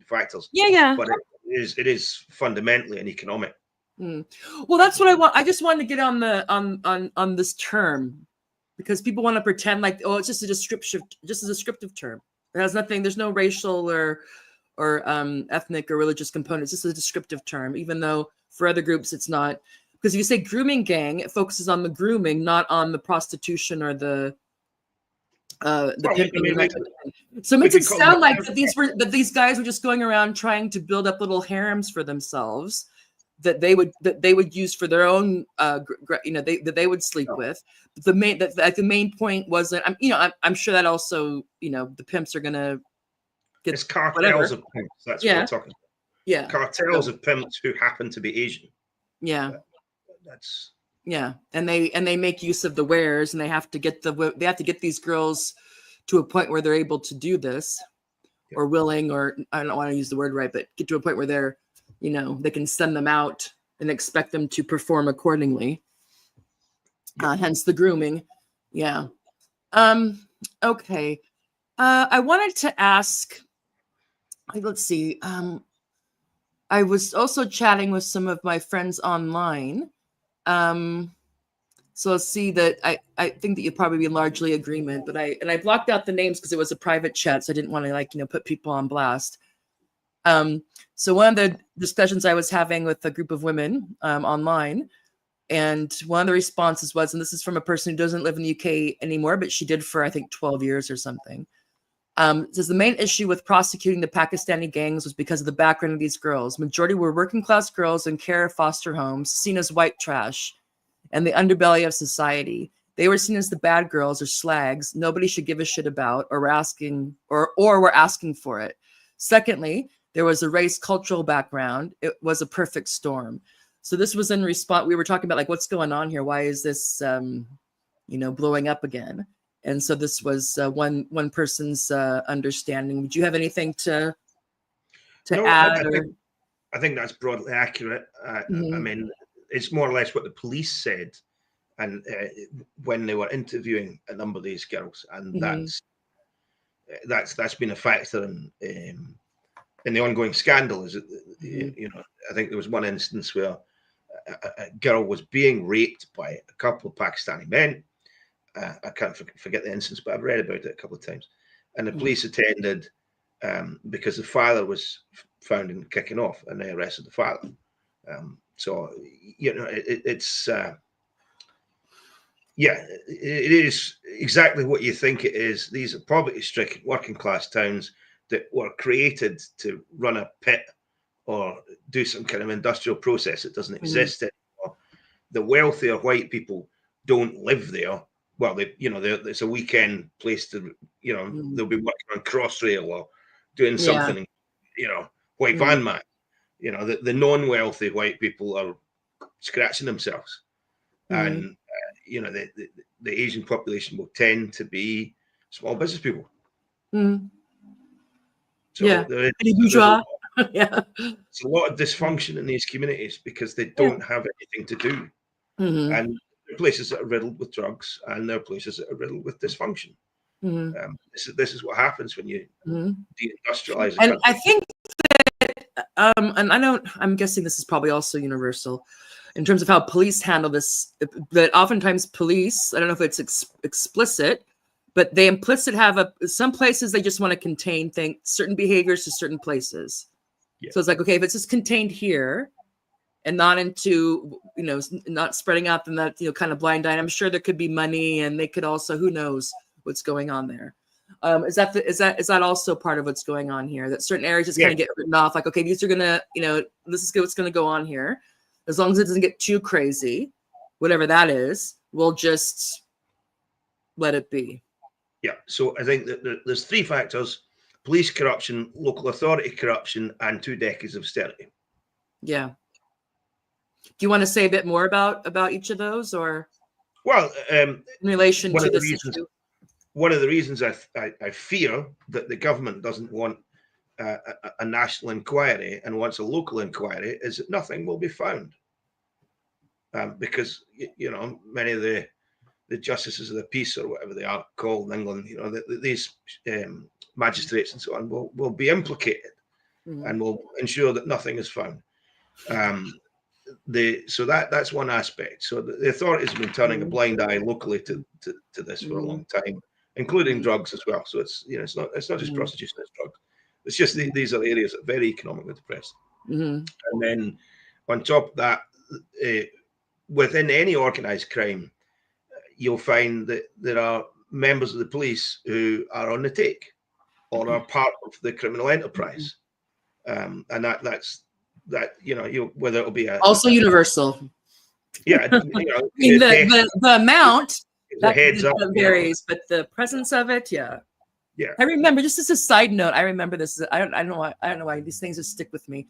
factors. But it is fundamentally an economic. Well, that's what I want. I just wanted to get on the on this term, because people want to pretend like, oh, it's just a descriptive term. It has nothing. There's no racial or ethnic or religious components. It's just a descriptive term, even though for other groups it's not. Because if you say grooming gang, it focuses on the grooming, not on the prostitution or the pimping. So it makes it sound like that these guys were just going around trying to build up little harems for themselves that they would use for their own, that they would sleep with. But the main point wasn't. I'm sure that also, the pimps are gonna get. It's cartels of pimps. That's what we're talking about. Yeah, cartels of pimps who happen to be Asian. Yeah. That's and they make use of the wares, and they have to get these girls to a point where they're able to do this, or willing, or I don't want to use the word right, but get to a point where they're, they can send them out and expect them to perform accordingly. Hence the grooming. Yeah. Okay. I wanted to ask. Let's see. I was also chatting with some of my friends online. So let's see that I think that you'd probably be largely agreement, but I blocked out the names because it was a private chat, so I didn't want to put people on blast. So one of the discussions I was having with a group of women online, and one of the responses was, and this is from a person who doesn't live in the UK anymore, but she did for I think 12 years or something. Says the main issue with prosecuting the Pakistani gangs was because of the background of these girls. Majority were working class girls in care of foster homes, seen as white trash and the underbelly of society. They were seen as the bad girls or slags nobody should give a shit about, or were asking for it. Secondly, there was a race cultural background. It was a perfect storm. So this was in response. We were talking about what's going on here. Why is this blowing up again? And so this was one person's understanding. Would you have anything to add? I think that's broadly accurate. I mean, it's more or less what the police said, and when they were interviewing a number of these girls, and that's been a factor in the ongoing scandal. Is I think there was one instance where a girl was being raped by a couple of Pakistani men. I can't forget the instance, but I've read about it a couple of times. And the police attended because the father was found in kicking off, and they arrested the father. So it's it is exactly what you think it is. These are poverty-stricken working class towns that were created to run a pit or do some kind of industrial process that doesn't exist anymore. The wealthier white people don't live there. Well, it's a weekend place to, they'll be working on Crossrail or doing something, white van man. The non-wealthy white people are scratching themselves. And, the Asian population will tend to be small business people. So there's a lot of dysfunction in these communities because they don't have anything to do. And there are places that are riddled with drugs, and there are places that are riddled with dysfunction. This is what happens when you deindustrialize a country. I think that, and I'm guessing this is probably also universal in terms of how police handle this, that oftentimes police, I don't know if it's explicit, but they implicit have some places they just want to contain certain behaviors to certain places. So it's like, okay, if it's just contained here and not into, not spreading out, then that, kind of blind eye. I'm sure there could be money, and they could also, who knows what's going on there. Is that also part of what's going on here? That certain areas just kind of get written off, like, okay, these are gonna, this is what's gonna go on here, As long as it doesn't get too crazy, whatever that is, we'll just let it be. Yeah. So I think that there's three factors: police corruption, local authority corruption, and 2 decades of austerity. Yeah. Do you want to say a bit more about each of those, or Well, in relation one to of the this reasons, issue? one of the reasons I fear that the government doesn't want a national inquiry and wants a local inquiry is that nothing will be found, because many of the justices of the peace, or whatever they are called in England, these magistrates and so on will be implicated, and will ensure that nothing is found. So that's one aspect. So the authorities have been turning a blind eye locally to this for a long time, including drugs as well. So it's not just prostitution, it's drugs. It's just these are areas that are very economically depressed. And then on top of that, within any organized crime, you'll find that there are members of the police who are on the take or are part of the criminal enterprise, and that's whether it'll be Also universal. Yeah, I mean, the amount the heads up varies, but the presence of it, yeah. Yeah. I remember, just as a side note, I remember this. I don't know why these things just stick with me.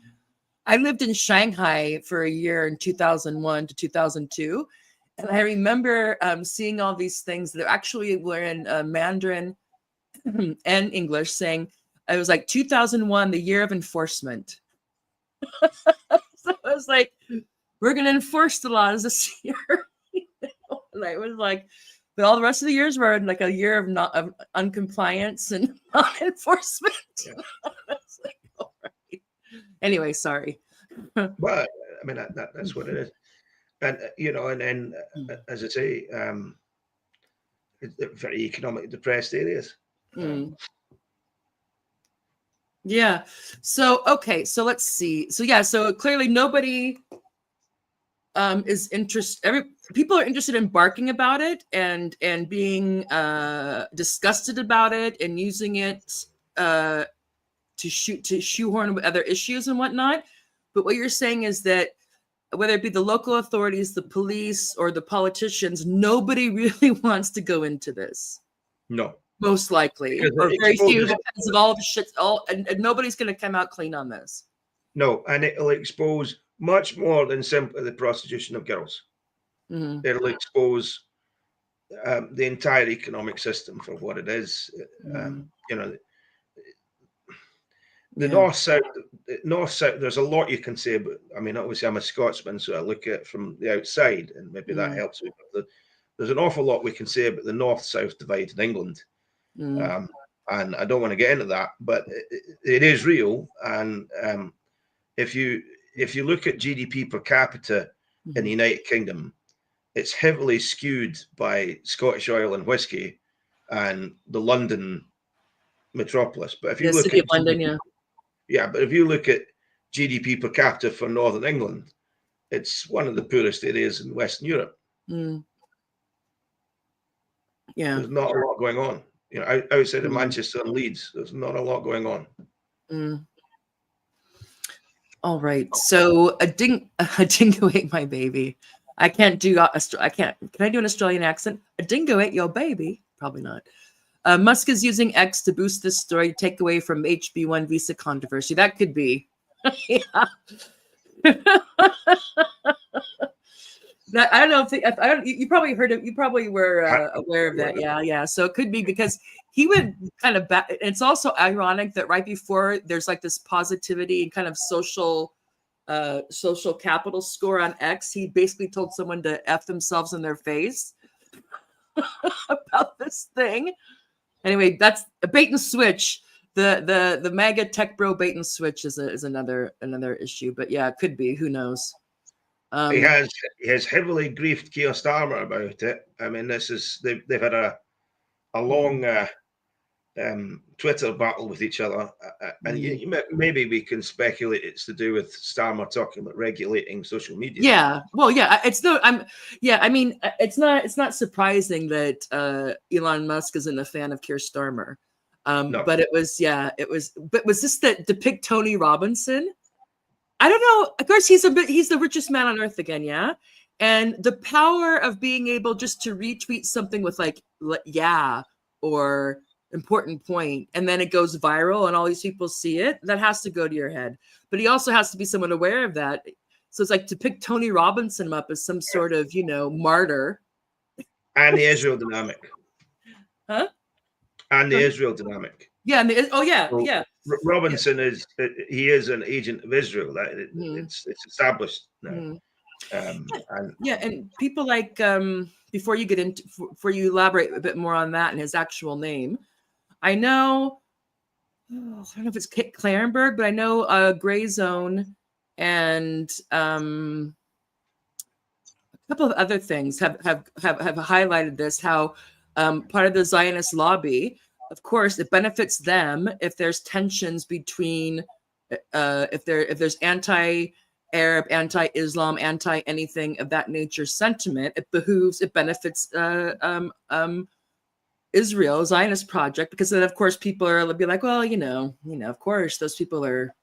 I lived in Shanghai for a year in 2001 to 2002, and I remember seeing all these things that actually were in Mandarin and English, saying it was like 2001, the year of enforcement. So it was like, we're going to enforce the laws this year. And I was like, but all the rest of the years were like a year of uncompliance and non-enforcement. Yeah. Like, all right. Anyway, sorry. But I mean, that's what it is. And and then as I say, it's very economically depressed areas. Yeah. So okay. So let's see. So yeah. So clearly nobody is interested. People are interested in barking about it and being disgusted about it and using it to shoehorn with other issues and whatnot. But what you're saying is that whether it be the local authorities, the police, or the politicians, nobody really wants to go into this. No. Most likely, or very few, because of all the shit. And nobody's going to come out clean on this. No, and it'll expose much more than simply the prostitution of girls. It'll expose the entire economic system for what it is. The north south. There's a lot you can say, but I mean, obviously, I'm a Scotsman, so I look at it from the outside, and maybe that helps me. But there's an awful lot we can say about the north-south divide in England, and I don't want to get into that, but it is real. And if you look at GDP per capita in the United Kingdom, it's heavily skewed by Scottish oil and whiskey and the London metropolis. But if you look at London, but if you look at GDP per capita for Northern England, it's one of the poorest areas in Western Europe. Yeah, there's not a lot going on. Outside of Manchester and Leeds, there's not a lot going on. All right. So a dingo ate my baby. I can't do. Can I do an Australian accent? A dingo ate your baby? Probably not. Musk is using X to boost this story, take away from HB1 visa controversy. That could be. Yeah. I don't know if you probably heard it. You probably were aware of that. Yeah. So it could be because he would kind of back. It's also ironic that right before there's like this positivity and kind of social capital score on X, he basically told someone to F themselves in their face about this thing. Anyway, that's a bait and switch. The MAGA tech bro bait and switch is another issue. But yeah, it could be. Who knows? He has heavily griefed Keir Starmer about it. I mean, they've had a long Twitter battle with each other, and maybe we can speculate it's to do with Starmer talking about regulating social media. Yeah, well, yeah, it's no, I mean, it's not surprising that Elon Musk isn't a fan of Keir Starmer, no. But but was this that depict Tony Robinson? I don't know. Of course, he's the richest man on earth again, yeah. And the power of being able just to retweet something with like yeah or important point, and then it goes viral and all these people see it, that has to go to your head. But he also has to be someone aware of that. So it's like to pick Tony Robinson up as some sort of, martyr. And the Israel dynamic. Huh? And the Israel dynamic. Yeah. And So yeah. Robinson is an agent of Israel. That it's established now. And people like before you elaborate a bit more on that and his actual name, I know, I don't know if it's Kit Clarenberg, but I know Gray Zone and a couple of other things have highlighted this, how part of the Zionist lobby, of course, it benefits them if there's tensions between if there's anti-Arab, anti-Islam, anti-anything of that nature sentiment. It benefits Israel Zionist project, because then of course people are be like, well, of course those people are,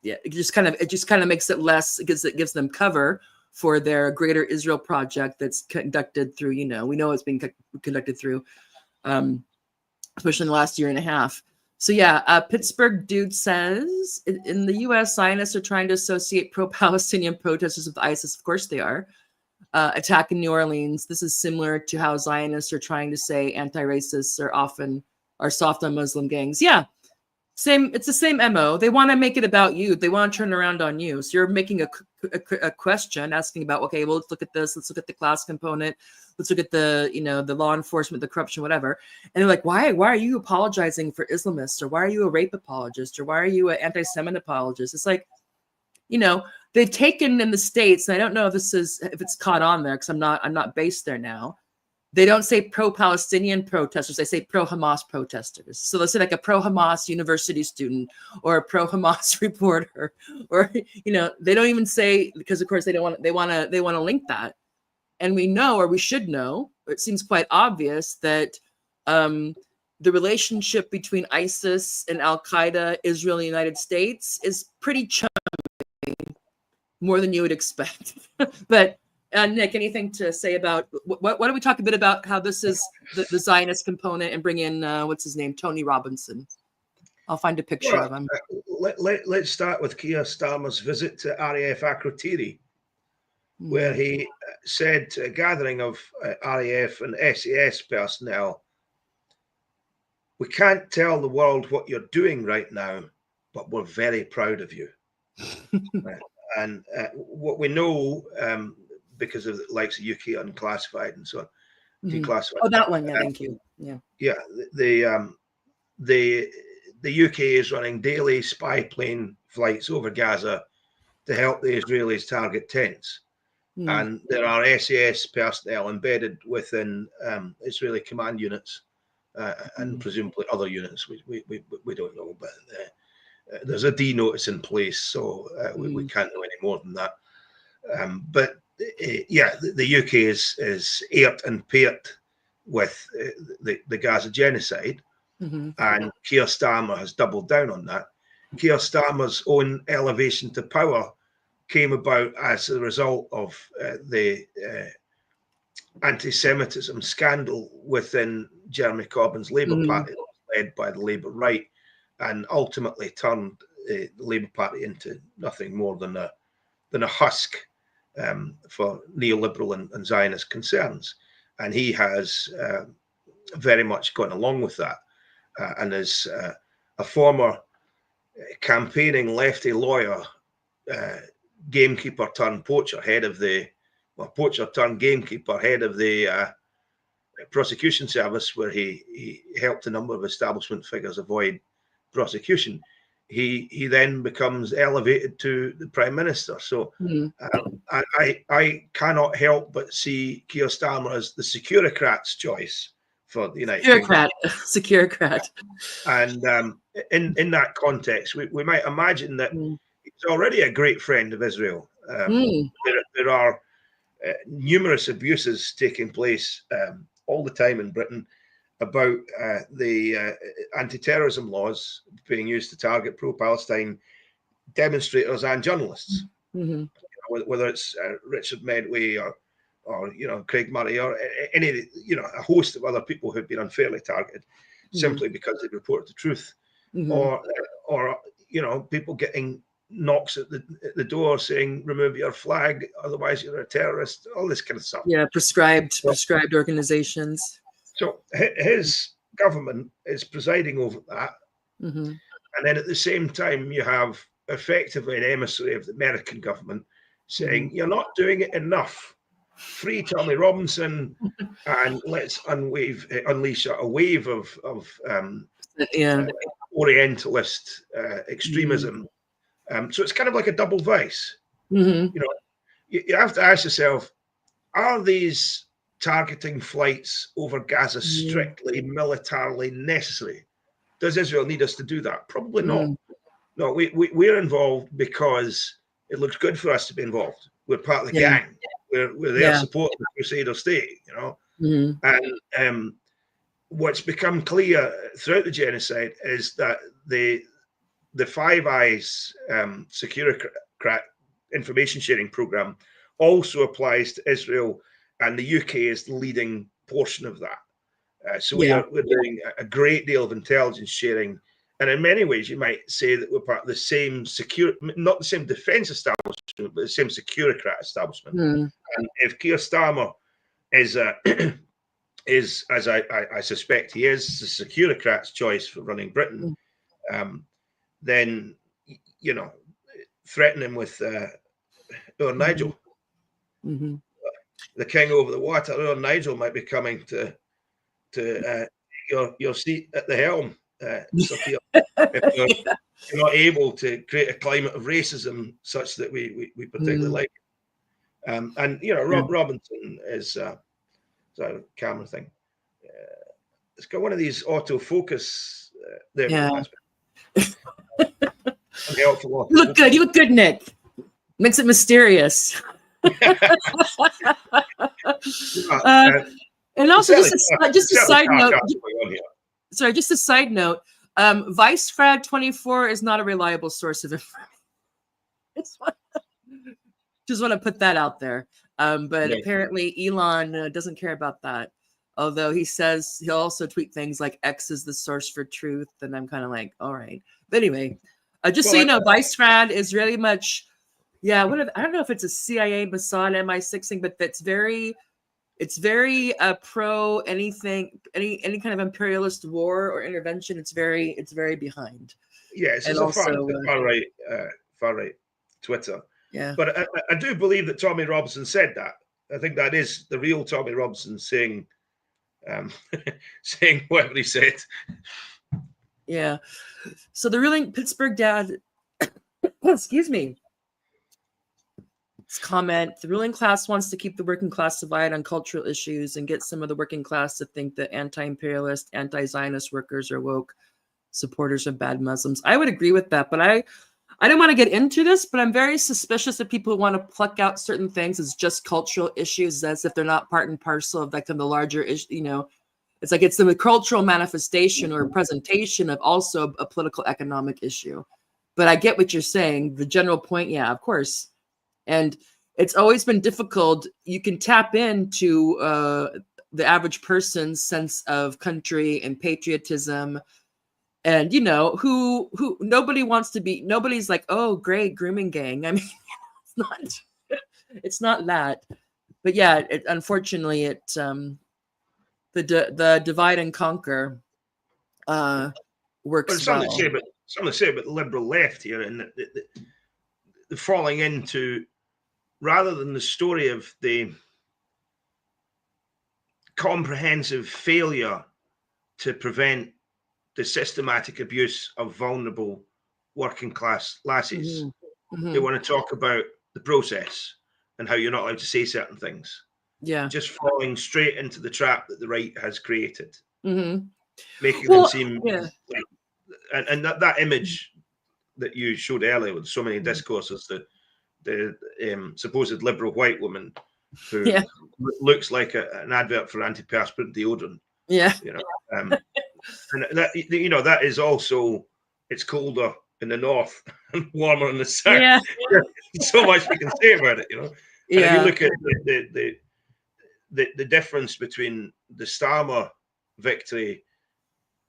it just kind of makes it less, because it gives them cover for their greater Israel project that's conducted through, we know it's being conducted through, especially in the last year and a half. So yeah, Pittsburgh Dude says, in the U.S., Zionists are trying to associate pro-Palestinian protesters with ISIS. Of course they are. Attack in New Orleans. This is similar to how Zionists are trying to say anti-racists are soft on Muslim gangs. Yeah, same. It's the same MO. They want to make it about you. They want to turn around on you. So you're making a question, asking about, okay, well, let's look at this. Let's look at the class component. Let's look at the, the law enforcement, the corruption, whatever. And they're like, why are you apologizing for Islamists? Or why are you a rape apologist? Or why are you an anti-Semite apologist? It's like, they've taken in the States, and I don't know if it's caught on there, because I'm not based there now. They don't say pro-Palestinian protesters, they say pro-Hamas protesters. So let's say like a pro-Hamas university student or a pro-Hamas reporter, or they don't even say, because of course they want to link that. And we know, or we should know, or it seems quite obvious that the relationship between ISIS and Al-Qaeda, Israel, and the United States is pretty more than you would expect. But Nick, anything to say about why don't we talk a bit about how this is the Zionist component, and bring in what's his name, Tony Robinson? I'll find a picture of him. Let's start with Keir Starmer's visit to RAF Akrotiri, where he said to a gathering of RAF and SAS personnel, "We can't tell the world what you're doing right now, but we're very proud of you." And what we know, because of the likes of UK Unclassified and so on, Declassified. Oh, that one, yeah, thank you. Yeah, the UK is running daily spy plane flights over Gaza to help the Israelis target tents. And there are SAS personnel embedded within Israeli command units and presumably other units. We don't know, but there's a D notice in place, so we can't know any more than that. But the UK is aired and paired with the Gaza genocide, and Keir Starmer has doubled down on that. Keir Starmer's own elevation to power came about as a result of the anti-Semitism scandal within Jeremy Corbyn's Labour Party, led by the Labour right, and ultimately turned the Labour Party into nothing more than a husk for neoliberal and Zionist concerns. And he has very much gone along with that, and is a former campaigning lefty lawyer, gamekeeper turned poacher, poacher turned gamekeeper, head of the prosecution service, where he helped a number of establishment figures avoid prosecution. He then becomes elevated to the prime minister. So I cannot help but see Keir Starmer as the securocrat's choice for the United Kingdom. Securocrat. And in that context, we might imagine that he's already a great friend of Israel. There are numerous abuses taking place all the time in Britain about the anti-terrorism laws being used to target pro-Palestine demonstrators and journalists, Mm-hmm. whether it's Richard Medway or Craig Murray or any a host of other people who've been unfairly targeted simply because they reported the truth, or people getting knocks at the door saying remove your flag, otherwise you're a terrorist, all this kind of stuff. Yeah, prescribed organizations. So his government is presiding over that, and then at the same time you have effectively an emissary of the American government saying you're not doing it enough. Free Tommy Robinson, and let's unleash a wave of Orientalist extremism. So it's kind of like a double vice. You have to ask yourself: are these targeting flights over Gaza strictly militarily necessary? Does Israel need us to do that? Probably not. No, we're involved because it looks good for us to be involved. We're part of the gang. We're there supporting the Crusader state, And what's become clear throughout the genocide is that the Five Eyes Securitocrat information sharing program also applies to Israel, and the UK is the leading portion of that. So we're doing a great deal of intelligence sharing. And in many ways, you might say that we're part of the same not the same defense establishment, but the same Securitocrat establishment. And if Keir Starmer is, as I suspect he is, the Securitocrat's choice for running Britain, then, threaten him with Nigel. The king over the water, Nigel might be coming to your seat at the helm. If you're not able to create a climate of racism such that we particularly like it. Robinson is a camera thing. It's got one of these autofocus there. You look good. You look good, Nick. Makes it mysterious. And also, just a side note. Sorry, just a side note. Vicefrad24 is not a reliable source of information. Just want to put that out there. But apparently Elon doesn't care about that. Although he says he'll also tweet things like X is the source for truth. And I'm kind of like, all right. But anyway, so you know, Vicefrad is really much, I don't know if it's a CIA, Mossad, MI6 thing, but it's very pro anything, any kind of imperialist war or intervention. It's very behind. Yes, it's far right Twitter. Yeah, but I do believe that Tommy Robinson said that. I think that is the real Tommy Robinson saying whatever he said. Yeah. So the ruling Pittsburgh dad, excuse me. Comment: the ruling class wants to keep the working class divided on cultural issues and get some of the working class to think that anti-imperialist, anti-Zionist workers are woke supporters of bad Muslims. I would agree with that, but I don't want to get into this, but I'm very suspicious of people who want to pluck out certain things as just cultural issues, as if they're not part and parcel of like the larger issue. It's like it's the cultural manifestation or presentation of also a political economic issue. But I get what you're saying. The general point, yeah, of course. And it's always been difficult. You can tap into the average person's sense of country and patriotism. And, who nobody wants to be. Nobody's like, oh, great, grooming gang. I mean, it's not that. But yeah, unfortunately, the divide and conquer works. But something to say about the liberal left here, and the falling into, rather than the story of the comprehensive failure to prevent the systematic abuse of vulnerable working class lassies, they want to talk about the process and how you're not allowed to say certain things. Yeah, just falling straight into the trap that the right has created, making them seem like, and that image that you showed earlier with so many discourses, the supposed liberal white woman who looks like an advert for antiperspirant deodorant. Yeah, and that that is also, it's colder in the north and warmer in the south. Yeah. So much we can say about it, you know. And if you Yeah. look at the difference between the Starmer victory,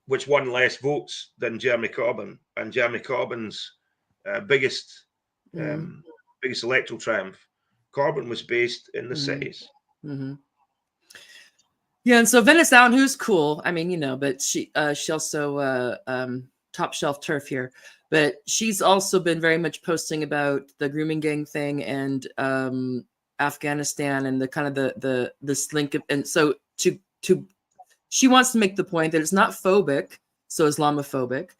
which won less votes than Jeremy Corbyn, and Jeremy Corbyn's biggest electoral triumph, Corbyn was based in the cities. Mm-hmm. Yeah, and so Venice Allen, who's cool. I mean, you know, but she also top shelf turf here. But she's also been very much posting about the grooming gang thing and Afghanistan and the kind of the this link of, and so to she wants to make the point that it's not phobic, so Islamophobic,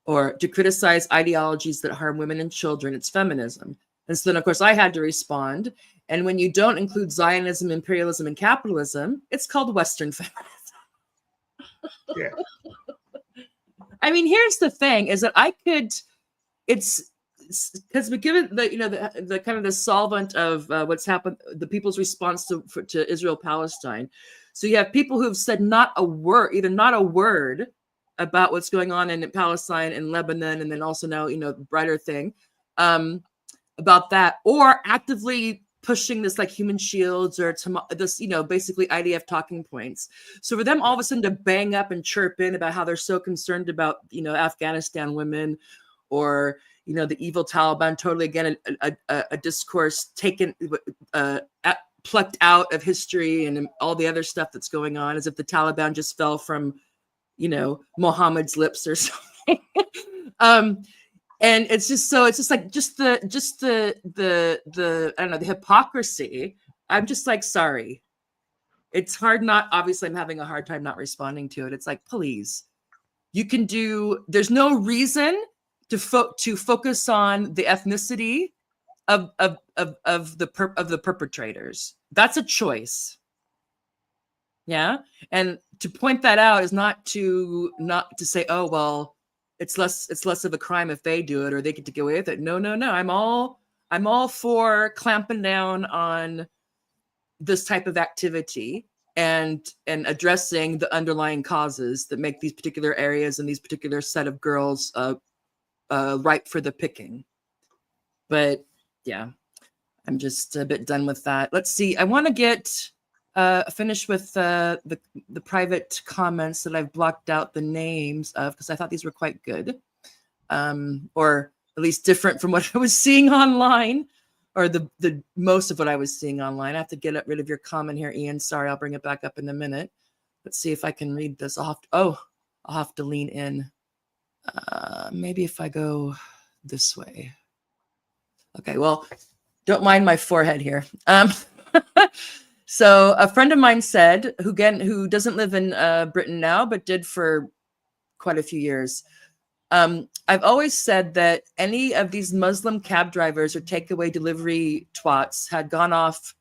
or to criticize ideologies that harm women and children. It's feminism. And so then, of course, I had to respond. And when you don't include Zionism, imperialism, and capitalism, it's called Western feminism. Yeah. I mean, here's the thing: is that it's because we give it the, you know, the kind of the solvent of what's happened, the people's response to Israel Palestine. So you have people who've said not a word about what's going on in Palestine and Lebanon, and then also now, you know, brighter thing about that, or actively pushing this like human shields or this, you know, basically IDF talking points. So for them all of a sudden to bang up and chirp in about how they're so concerned about, you know, Afghanistan women, or, you know, the evil Taliban, totally again a discourse taken plucked out of history and all the other stuff that's going on, as if the Taliban just fell from, you know, Muhammad's lips or something. And it's just like the I don't know, the hypocrisy. I'm just like, sorry. It's hard not, obviously I'm having a hard time not responding to it. It's like, please, you can do, there's no reason to focus on the ethnicity of the perpetrators. That's a choice. Yeah. And to point that out is not to say, oh, well, it's less of a crime if they do it or they get to get away with it. No. I'm all for clamping down on this type of activity and addressing the underlying causes that make these particular areas and these particular set of girls ripe for the picking. But yeah, I'm just a bit done with that. Let's see. I want to get finish with the private comments that I've blocked out the names of, because I thought these were quite good, or at least different from what I was seeing online, or the most of what I was seeing online. I have to get rid of your comment here, Ian. Sorry, I'll bring it back up in a minute. Let's see if I can read this. I'll have to lean in. Maybe if I go this way. Okay, well, don't mind my forehead here. So a friend of mine said, who doesn't live in Britain now, but did for quite a few years. I've always said that any of these Muslim cab drivers or takeaway delivery twats had gone off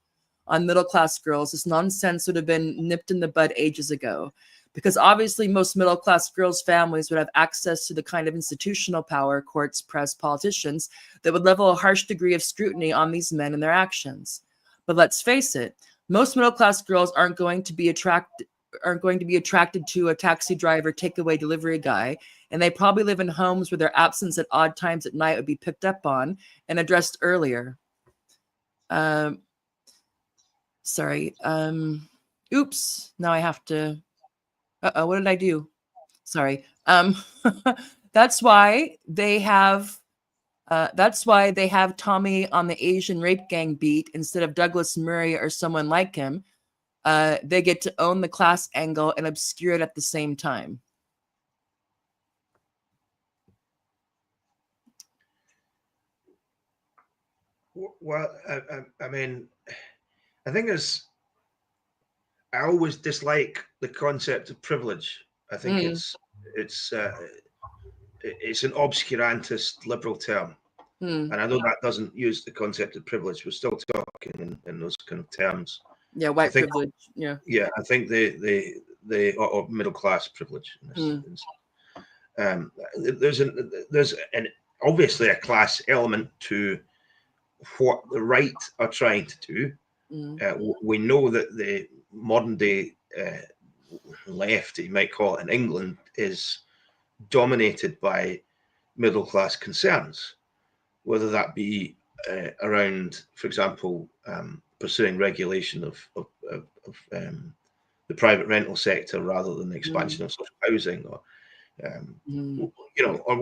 on middle-class girls, this nonsense would have been nipped in the bud ages ago. Because obviously most middle-class girls' families would have access to the kind of institutional power, courts, press, politicians, that would level a harsh degree of scrutiny on these men and their actions. But let's face it, most middle-class girls aren't going to be attracted to a taxi driver, takeaway delivery guy, and they probably live in homes where their absence at odd times at night would be picked up on and addressed earlier. Sorry. Oops. Now I have to. What did I do? Sorry. That's why they have Tommy on the Asian rape gang beat instead of Douglas Murray or someone like him. They get to own the class angle and obscure it at the same time. Well, I mean, I think I always dislike the concept of privilege. I think it's an obscurantist liberal term. And I know that doesn't use the concept of privilege. We're still talking in those kind of terms. Yeah, white privilege. Yeah. Yeah, I think the or middle class privilege. There's obviously a class element to what the right are trying to do. We know that the modern day left, you might call it, in England, is dominated by middle class concerns, whether that be around, for example, pursuing regulation of the private rental sector rather than the expansion of social housing, or or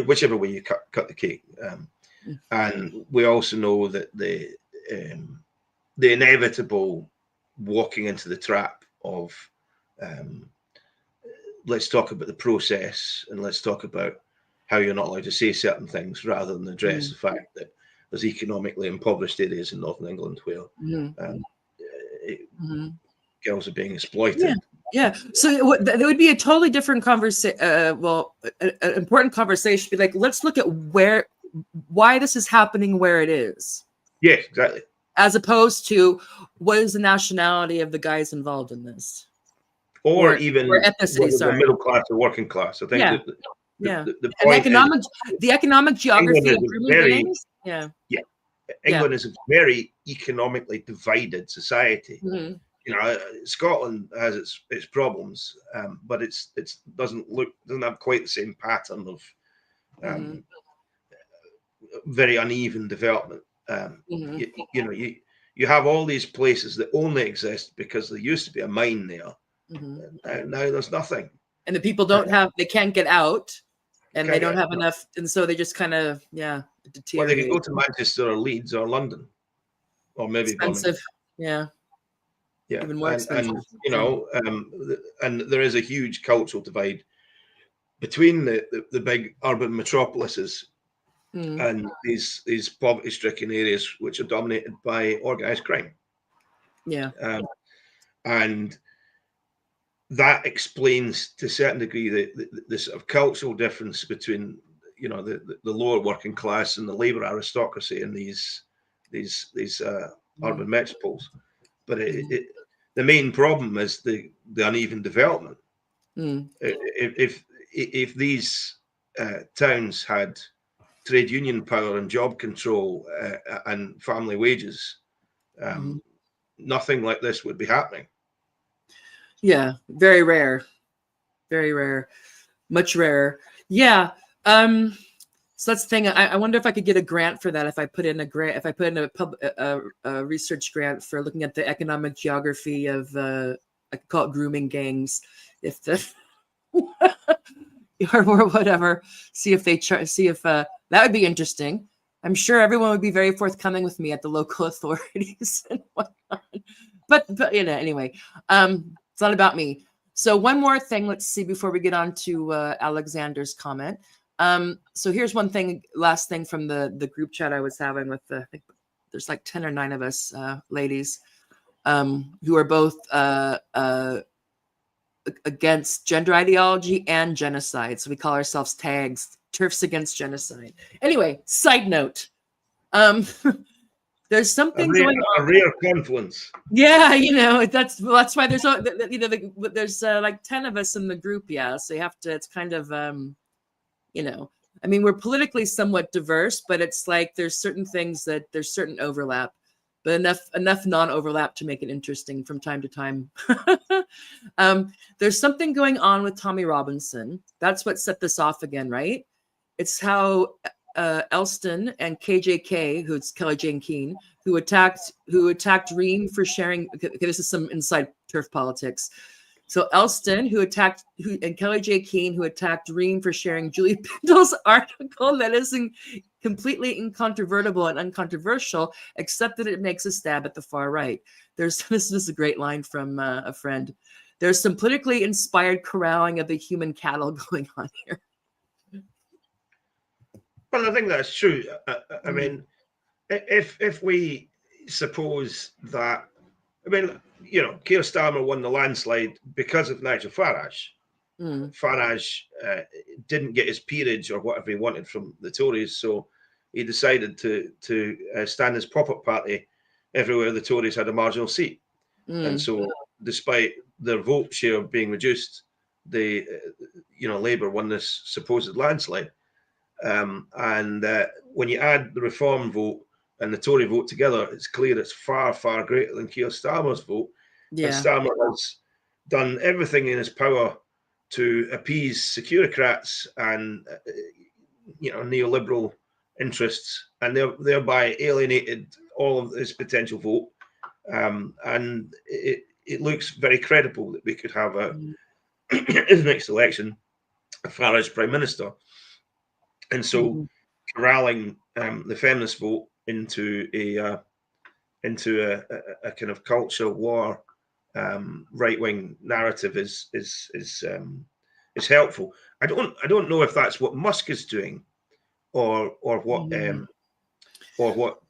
whichever way you cut the cake. And we also know that the inevitable walking into the trap of let's talk about the process and let's talk about how you're not allowed to say certain things rather than address the fact that there's economically impoverished areas in Northern England where girls are being exploited. Yeah. So there would be a totally different conversation. An important conversation. Be like, let's look at why this is happening where it is. Yes, exactly. As opposed to what is the nationality of the guys involved in this, or even ethnicity. Sorry, the middle class or working class. I think the point the economic geography of grooming gangs. England is a very economically divided society. Scotland has its problems, but it doesn't have quite the same pattern of very uneven development. You have all these places that only exist because there used to be a mine there, and now there's nothing. And the people they can't get out, and they don't have enough, and so they just kind of deteriorate. Well, they can go to Manchester or Leeds or London, or maybe expensive. Birmingham. Even more expensive. And there is a huge cultural divide between the big urban metropolises and these poverty-stricken areas which are dominated by organised crime. And that explains to a certain degree the sort of cultural difference between the lower working class and the labour aristocracy in these urban metropoles. But the main problem is the uneven development. If these towns had trade union power and job control and family wages, nothing like this would be happening. Yeah, very rare, much rarer. So that's the thing. I wonder if I could get a grant for that. If I put in a research grant for looking at the economic geography of I could call it grooming gangs, if the or whatever. See if that would be interesting. I'm sure everyone would be very forthcoming with me at the local authorities and whatnot. But anyway, it's not about me. So one more thing. Let's see before we get on to Alexander's comment. So here's one thing, last thing from the group chat I was having with I think there's like 10 or 9 of us ladies who are both against gender ideology and genocide. So we call ourselves tags, TERFs against genocide. Anyway, side note. There's something going on. A rare confluence. Yeah, that's why there's there's like 10 of us in the group. So you have to. It's kind of I mean, we're politically somewhat diverse, but it's like there's certain things that there's certain overlap, but enough non-overlap to make it interesting from time to time. There's something going on with Tommy Robinson. That's what set this off again, right? It's how Elston and KJK, who's Kelly Jane Keane, who attacked Ream for sharing. Okay, this is some inside turf politics. So Elston, and Kelly J. Keane, who attacked Ream for sharing Julie Bindle's article that is completely incontrovertible and uncontroversial, except that it makes a stab at the far right. This is a great line from a friend. There's some politically inspired corralling of the human cattle going on here. Well, I think that's true. I mean, if we suppose that, Keir Starmer won the landslide because of Nigel Farage. Farage didn't get his peerage or whatever he wanted from the Tories, so he decided to stand his pop-up party everywhere the Tories had a marginal seat. And so, despite their vote share being reduced, Labour won this supposed landslide. And when you add the Reform vote and the Tory vote together, it's clear it's far, far greater than Keir Starmer's vote. Yeah. And Starmer has done everything in his power to appease securocrats and neoliberal interests, and thereby alienated all of this potential vote. And it looks very credible that we could have in the next election a Farage prime minister, and so corralling the feminist vote into a kind of culture war right wing narrative is helpful. I don't know if that's what Musk is doing, or what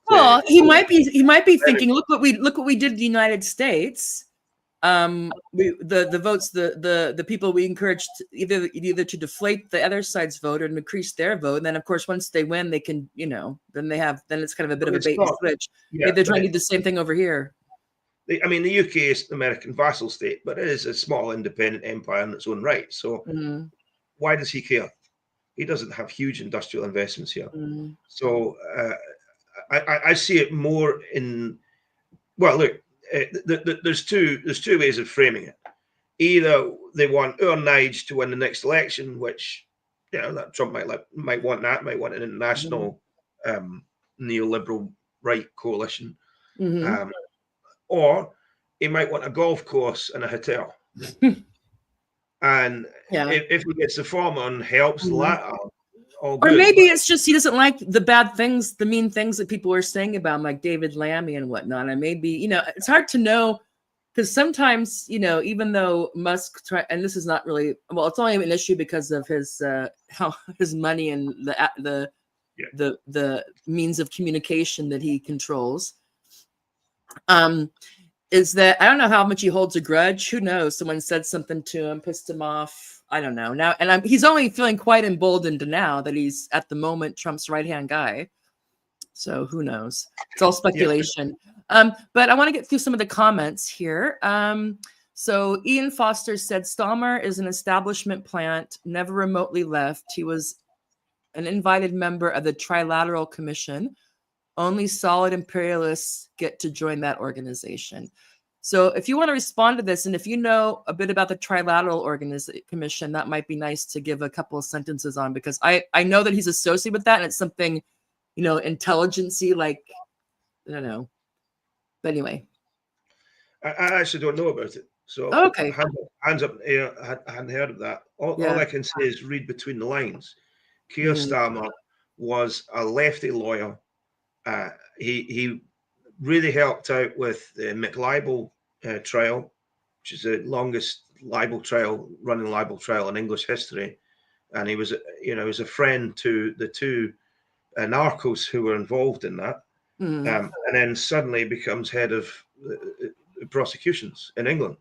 Well, he might be thinking, look what we did in the United States. The votes, the people we encouraged either to deflate the other side's vote or increase their vote, and then of course once they win, they can then it's kind of a bit of a bait and switch. Yeah, they're trying to do the same thing over here. I mean, the UK is an American vassal state, but it is a small independent empire in its own right. So why does he care? He doesn't have huge industrial investments here. So I see it more in, well, look, there's two ways of framing it. Either they want Nige to win the next election, which that Trump might want an international neoliberal right coalition, or he might want a golf course and a hotel. And if he gets the former and helps the latter, or maybe it's just he doesn't like the bad things, the mean things that people are saying about him, like David Lammy and whatnot. And maybe, it's hard to know, because sometimes, even though Musk and this is not really, well, it's only an issue because of his his money and the means of communication that he controls. Is that I don't know how much he holds a grudge. Who knows? Someone said something to him, pissed him off. I don't know now, and he's only feeling quite emboldened now that he's at the moment Trump's right-hand guy. So who knows? It's all speculation. But I want to get through some of the comments here. So Ian Foster said Stallmer is an establishment plant, never remotely left. He was an invited member of the Trilateral Commission. Only solid imperialists get to join that organization. So if you want to respond to this, and if you know a bit about the Trilateral Commission, that might be nice to give a couple of sentences on, because I know that he's associated with that, and it's something, intelligence-y, like, I don't know. But anyway. I actually don't know about it. So okay. Hands up, I hadn't heard of that. All I can say is read between the lines. Keir Starmer was a lefty lawyer. He really helped out with the McLibel trial, which is the longest running libel trial in English history, and he was a friend to the two narcos who were involved in that, and then suddenly becomes head of prosecutions in England.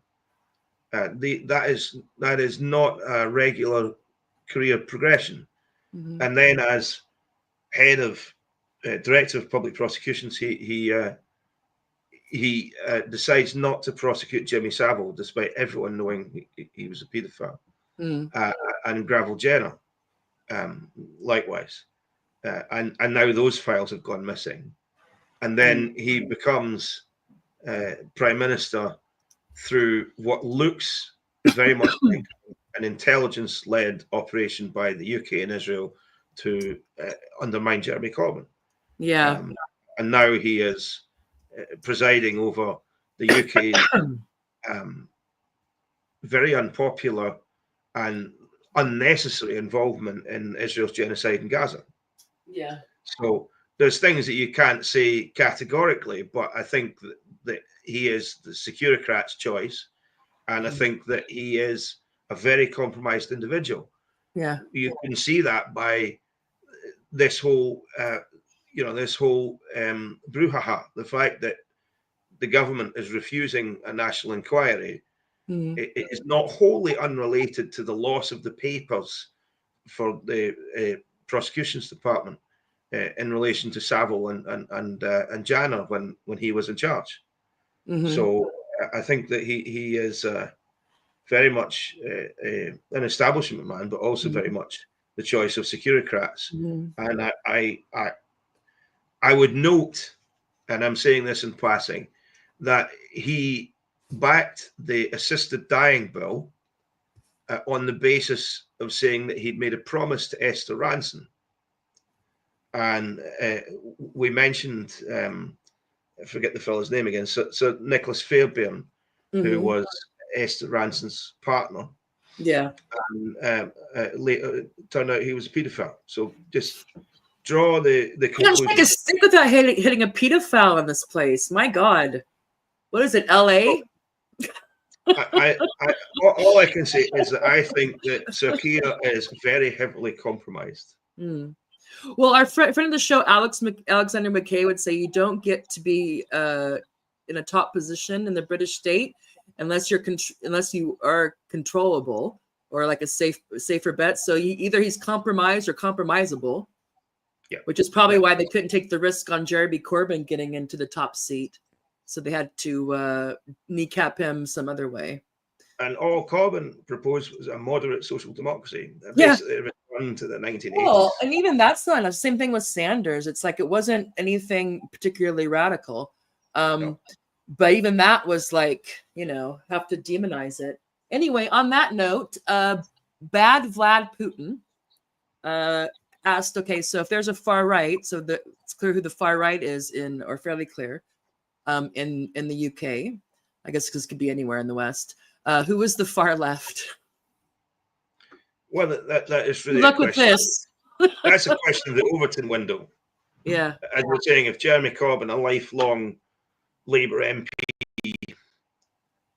That is not a regular career progression. And then as head of director of public prosecutions, he decides not to prosecute Jimmy Savile, despite everyone knowing he was a paedophile, and Gravel Jenner, likewise, and now those files have gone missing, and then he becomes prime minister through what looks very much like an intelligence-led operation by the UK and Israel to undermine Jeremy Corbyn. And now he is presiding over the UK's very unpopular and unnecessary involvement in Israel's genocide in Gaza. So there's things that you can't say categorically, but I think that he is the Securocrat's choice, and I think that he is a very compromised individual. You can see that by this whole brouhaha, the fact that the government is refusing a national inquiry. It is not wholly unrelated to the loss of the papers for the prosecutions department in relation to Savile and Janner when he was in charge. So I think that he is very much an establishment man, but also very much the choice of Securocrats. And I would note, and I'm saying this in passing, that he backed the assisted dying bill on the basis of saying that he'd made a promise to Esther Ranson. and we mentioned, I forget the fellow's name again, so Nicholas Fairbairn, who was Esther Ranson's partner. Yeah. And later turned out he was a paedophile. So just draw the Can't conclusion. take a stick without hitting a pedophile in this place. My God. What is it, LA? All I can say is that I think that Sarkia is very heavily compromised. Well, our friend of the show, Alexander McKay, would say you don't get to be in a top position in the British state unless you are controllable or like a safer bet. So either he's compromised or compromisable, which is probably why they couldn't take the risk on Jeremy Corbyn getting into the top seat. So they had to kneecap him some other way. And all Corbyn proposed was a moderate social democracy. Basically, returned to the 1980s. Well, and even that's not the same thing with Sanders. It's like it wasn't anything particularly radical. No. But even that was like, have to demonize it. Anyway, on that note, bad Vlad Putin asked, okay, so if there's a far right, so it's clear who the far right is or fairly clear in the UK, I guess because it could be anywhere in the West. Who was the far left? Well, that is really Look with this. That's a question of the Overton window. Yeah. As we're saying, if Jeremy Corbyn, a lifelong Labour MP,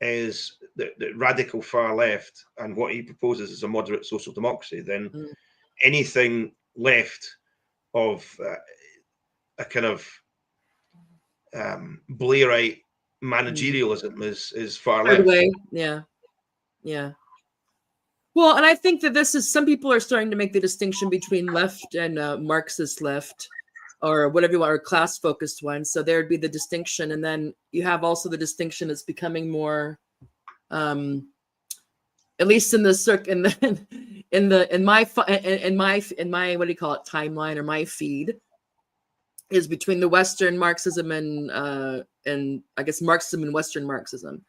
is the radical far left, and what he proposes is a moderate social democracy, then anything left of a kind of Blairite managerialism is far left. Way. Yeah. Well, and I think that some people are starting to make the distinction between left and Marxist left, or whatever you want, or class-focused one. So there would be the distinction, and then you have also the distinction that's becoming more, at least in the in my what do you call it, timeline or my feed, is between the Western Marxism and I guess Marxism and Western Marxism.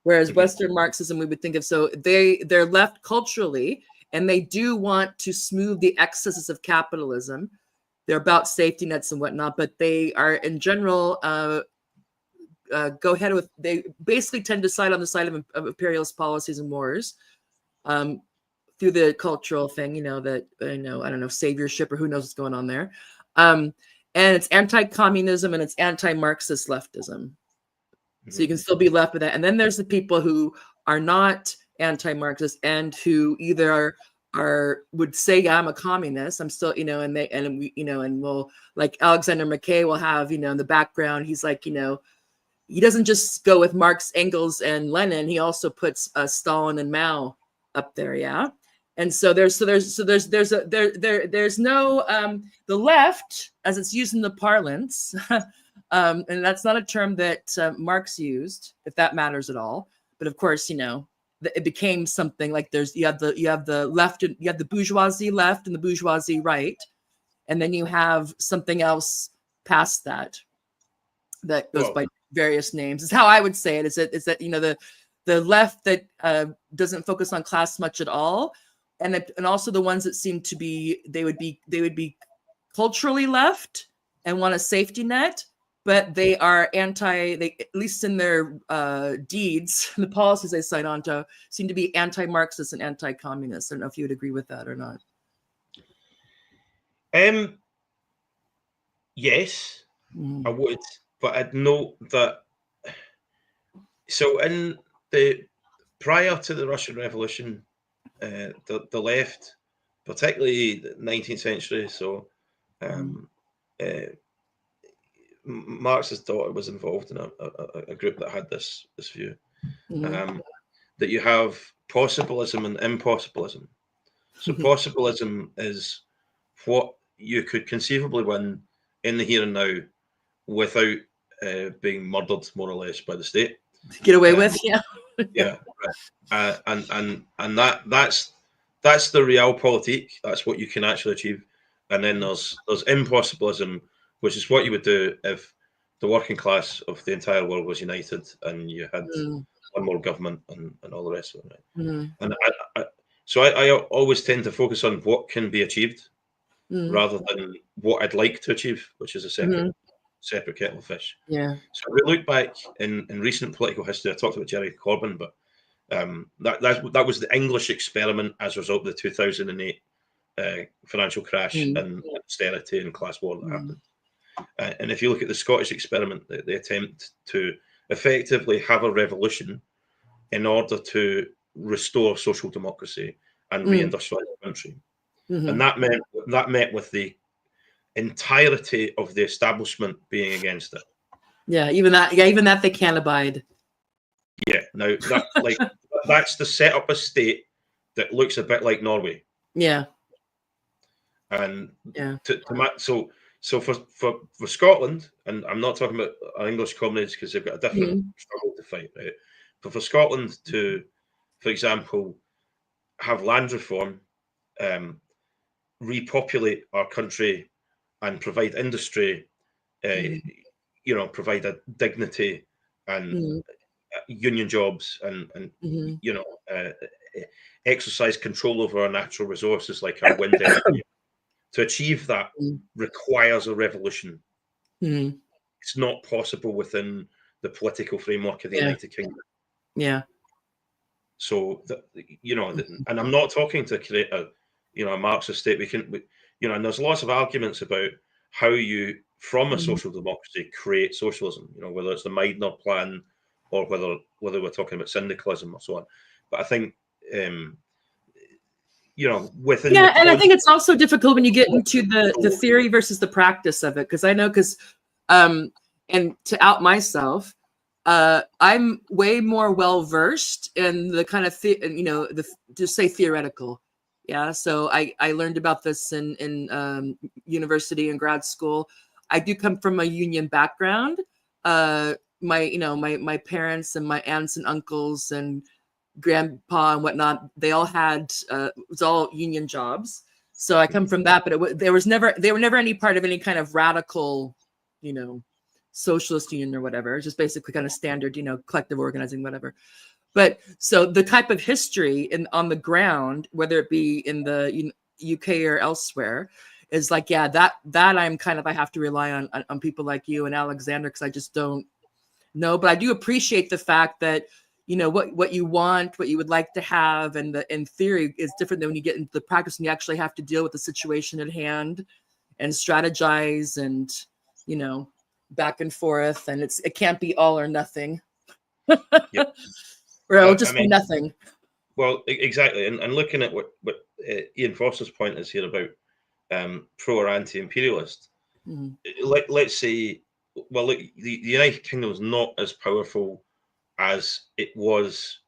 Whereas Western Marxism, we would think of, so they're left culturally, and they do want to smooth the excesses of capitalism. They're about safety nets and whatnot, but they are in general they basically tend to side on the side of imperialist policies and wars through the cultural thing, that I don't know, saviorship or who knows what's going on there. And it's anti-communism and it's anti-Marxist leftism. So you can still be left with that. And then there's the people who are not anti-Marxist and who either would say, yeah, I'm a communist. I'm still, and we'll, like Alexander McKay will have, in the background, he's like, he doesn't just go with Marx, Engels, and Lenin. He also puts Stalin and Mao up there. Yeah. And so there's no the left, as it's used in the parlance, and that's not a term that Marx used, if that matters at all. But of course, it became something like you have the left, and you have the bourgeoisie left and the bourgeoisie right, and then you have something else past that goes by various names. Is how I would say it. Is that the left that doesn't focus on class much at all, and also the ones that seem to be they would be culturally left and want a safety net, but they are at least in their deeds, the policies they sign on to seem to be anti-Marxist and anti-communist. I don't know if you would agree with that or not. Yes, I would, but I'd note that. So prior to the Russian Revolution, the left, particularly the 19th century, so Marx's daughter was involved in a group that had this view, that you have possibilism and impossibilism. So possibilism is what you could conceivably win in the here and now without being murdered, more or less, by the state. Get away with, yeah. And that's the realpolitik. That's what you can actually achieve. And then there's impossibilism, which is what you would do if the working class of the entire world was united and you had one more government and all the rest of it. Right? And so I always tend to focus on what can be achieved. rather than what I'd like to achieve, which is a separate kettle of fish. Yeah. So if we look back in recent political history, I talked about Jerry Corbyn, but that was the English experiment as a result of the 2008 financial crash and austerity and class war that happened. And if you look at the Scottish experiment, the attempt to effectively have a revolution in order to restore social democracy and reindustrialize the country, and that met with the entirety of the establishment being against it. Yeah, even that they can't abide. Yeah, now that's to set up a state that looks a bit like Norway. Yeah. And so for Scotland, and I'm not talking about our English comrades because they've got a different struggle to fight, right? But for Scotland to, for example, have land reform, repopulate our country, and provide industry, provide a dignity and union jobs, and exercise control over our natural resources like our wind energy. To achieve that requires a revolution. It's not possible within the political framework of the United Kingdom. Yeah. So and I'm not talking to create a Marxist state. And there's lots of arguments about how you, from a social democracy, create socialism. Whether it's the Meidner plan or whether we're talking about syndicalism or so on. But I think within and I think it's also difficult when you get into the theory versus the practice of it, because and to out myself, I'm way more well versed in the kind of just say theoretical. Yeah, so I learned about this in university and grad school. I do come from a union background. My parents and my aunts and uncles and grandpa and whatnot, they all had it was all union jobs. So I come from that, but they were never any part of any kind of radical, socialist union or whatever. Just basically kind of standard, collective organizing, whatever. But so the type of history on the ground, whether it be in the UK or elsewhere, is like, that I'm kind of, I have to rely on people like you and Alexander, because I just don't know. But I do appreciate the fact that what you want, what you would like to have, and in theory is different than when you get into the practice and you actually have to deal with the situation at hand and strategize and back and forth, and it can't be all or nothing. Yep. Or it'll just be nothing. Well, exactly, and looking at what Ian Foster's point is here about pro or anti-imperialist. Let's say, well, look, the United Kingdom is not as powerful as it was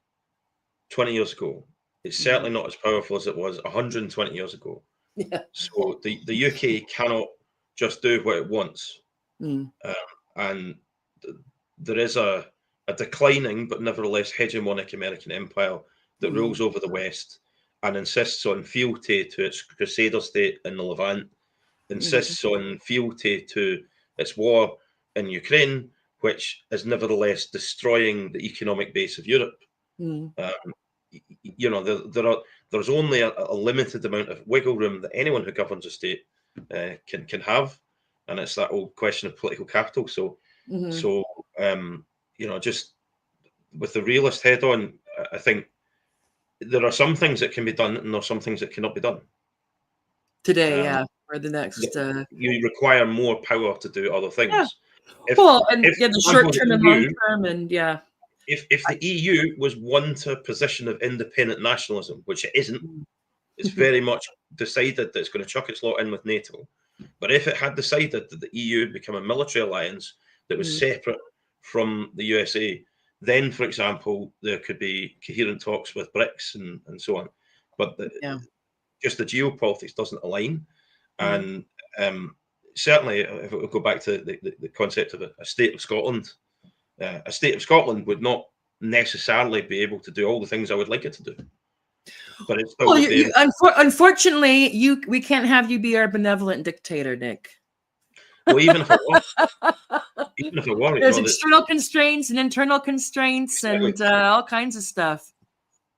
20 years ago. It's certainly not as powerful as it was 120 years ago. Yeah. So the UK cannot just do what it wants. And there is a declining but nevertheless hegemonic American empire that rules over the West and insists on fealty to its crusader state in the Levant, insists on fealty to its war in Ukraine, which is nevertheless destroying the economic base of Europe. There's only a limited amount of wiggle room that anyone who governs a state can have, and it's that old question of political capital. So just with the realist head on, I think there are some things that can be done, and there are some things that cannot be done today. Or the next. You require more power to do other things. Yeah. The short term and long term, and If the EU was one to a position of independent nationalism, which it isn't, it's very much decided that it's going to chuck its lot in with NATO. But if it had decided that the EU had become a military alliance that was separate from the USA, then, for example, there could be coherent talks with BRICS and so on. But just the geopolitics doesn't align. And certainly, if it would go back to the concept of a state of Scotland, a state of Scotland would not necessarily be able to do all the things I would like it to do. But it's still unfortunately, we can't have you be our benevolent dictator, Nick. Well, even if it were, there's external constraints and internal constraints and all kinds of stuff.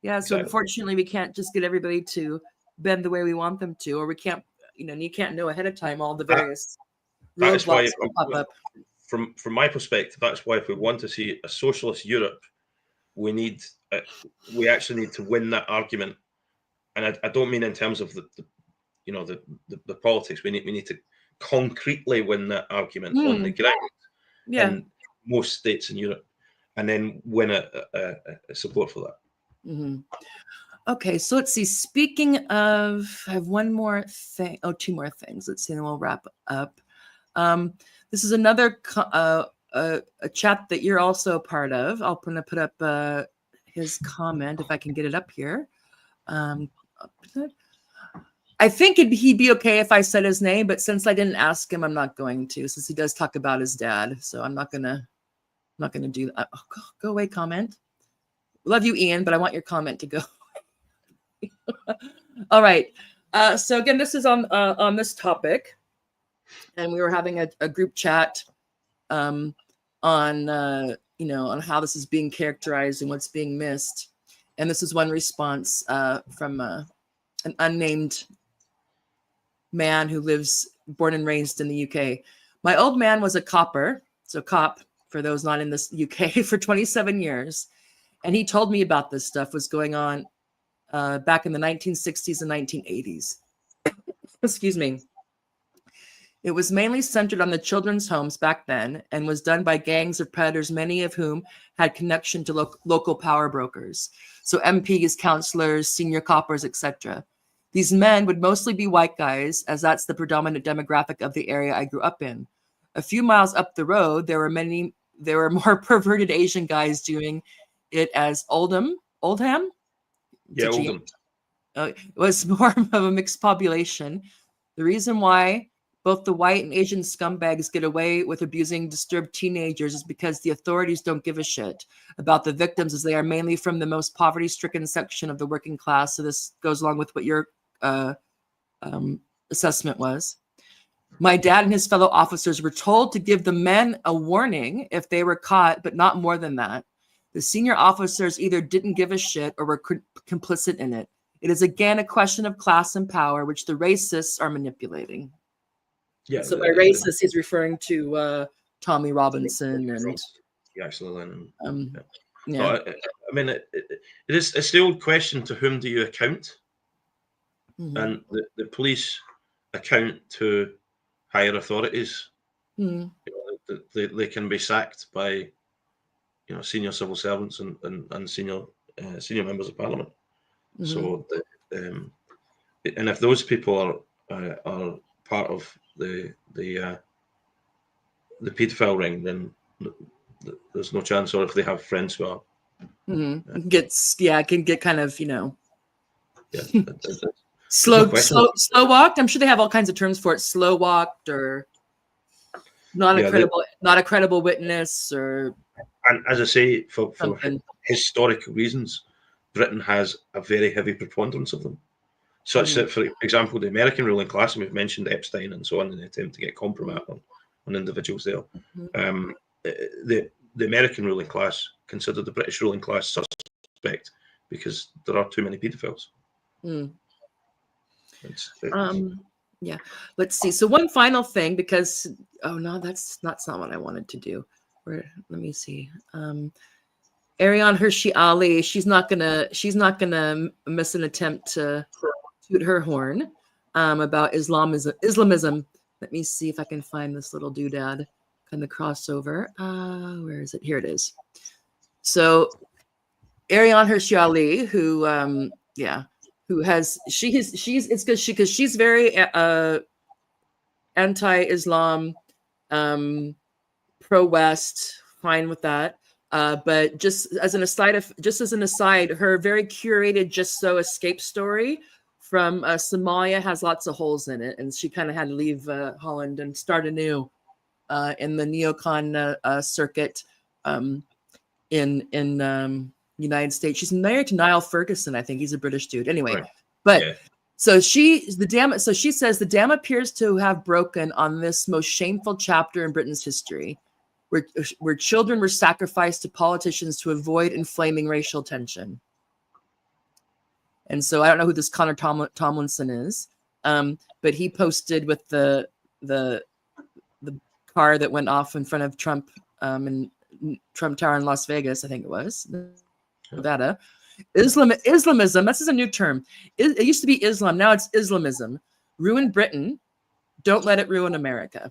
Yeah, so unfortunately, we can't just get everybody to bend the way we want them to, or we can't you can't know ahead of time all the various that is why, roadblocks that pop up. from my perspective, that's why if we want to see a socialist Europe, we actually need to win that argument. And I don't mean in terms of the politics. We need to concretely win that argument on the ground in most states in Europe, and then win a support for that. Mm-hmm. Okay, so let's see. Speaking of, I have one more thing. Oh, two more things. Let's see, and then we'll wrap up. This is another a chat that you're also a part of. I'm going to put up his comment if I can get it up here. I think he'd be okay if I said his name, but since I didn't ask him, I'm not going to. Since he does talk about his dad, so I'm not gonna do that. Oh, go away, comment. Love you, Ian, but I want your comment to go. All right. So again, this is on this topic, and we were having a group chat on on how this is being characterized and what's being missed. And this is one response from an unnamed man who lives, born and raised in the UK. My old man was a copper, so cop for those not in this UK, for 27 years. And he told me about this stuff was going on back in the 1960s and 1980s. Excuse me. It was mainly centered on the children's homes back then and was done by gangs of predators, many of whom had connection to local power brokers. So MPs, councillors, senior coppers, etc. These men would mostly be white guys, as that's the predominant demographic of the area I grew up in. A few miles up the road, there were more perverted Asian guys doing it as Oldham. Yeah, Oldham. It was more of a mixed population. The reason why both the white and Asian scumbags get away with abusing disturbed teenagers is because the authorities don't give a shit about the victims, as they are mainly from the most poverty-stricken section of the working class. So this goes along with what your assessment was. My dad and his fellow officers were told to give the men a warning if they were caught, but not more than that. The senior officers either didn't give a shit or were complicit in it. It is again a question of class and power, which the racists are manipulating. Yeah. So by racist, he's referring to Tommy Robinson and Absolutely. Yeah. I mean, it's the old question: to whom do you account? Mm-hmm. And the police account to higher authorities. Mm-hmm. They can be sacked by senior civil servants and senior members of parliament. Mm-hmm. So and if those people are part of the paedophile ring, then there's no chance. Or if they have friends who are can get kind of slow walked. I'm sure they have all kinds of terms for it. Slow walked or not a credible witness, or. And as I say, for historical reasons, Britain has a very heavy preponderance of them. Such that, for example, the American ruling class, and we've mentioned Epstein and so on in the attempt to get compromise on individuals there. Mm-hmm. The American ruling class consider the British ruling class suspect because there are too many paedophiles. Mm. Yeah. Let's see. So one final thing, because that's not what I wanted to do. Let me see. Ariane Hershey Ali, she's not gonna miss an attempt to toot her horn about Islamism. Let me see if I can find this little doodad kind of crossover. Where is it? Here it is. So Ariane Hershey Ali, because she's very anti-Islam, pro-West, fine with that. But just as an aside, her very curated Just So escape story from Somalia has lots of holes in it, and she kind of had to leave Holland and start anew in the neocon circuit in United States. She's married to Niall Ferguson, I think. He's a British dude. Anyway, right. But yeah. So she says the dam appears to have broken on this most shameful chapter in Britain's history, where children were sacrificed to politicians to avoid inflaming racial tension. And so I don't know who this Connor Tomlinson is, but he posted with the car that went off in front of Trump in Trump Tower in Las Vegas, I think it was, Nevada. Islamism, this is a new term. It used to be Islam, now it's Islamism. Ruin Britain, don't let it ruin America.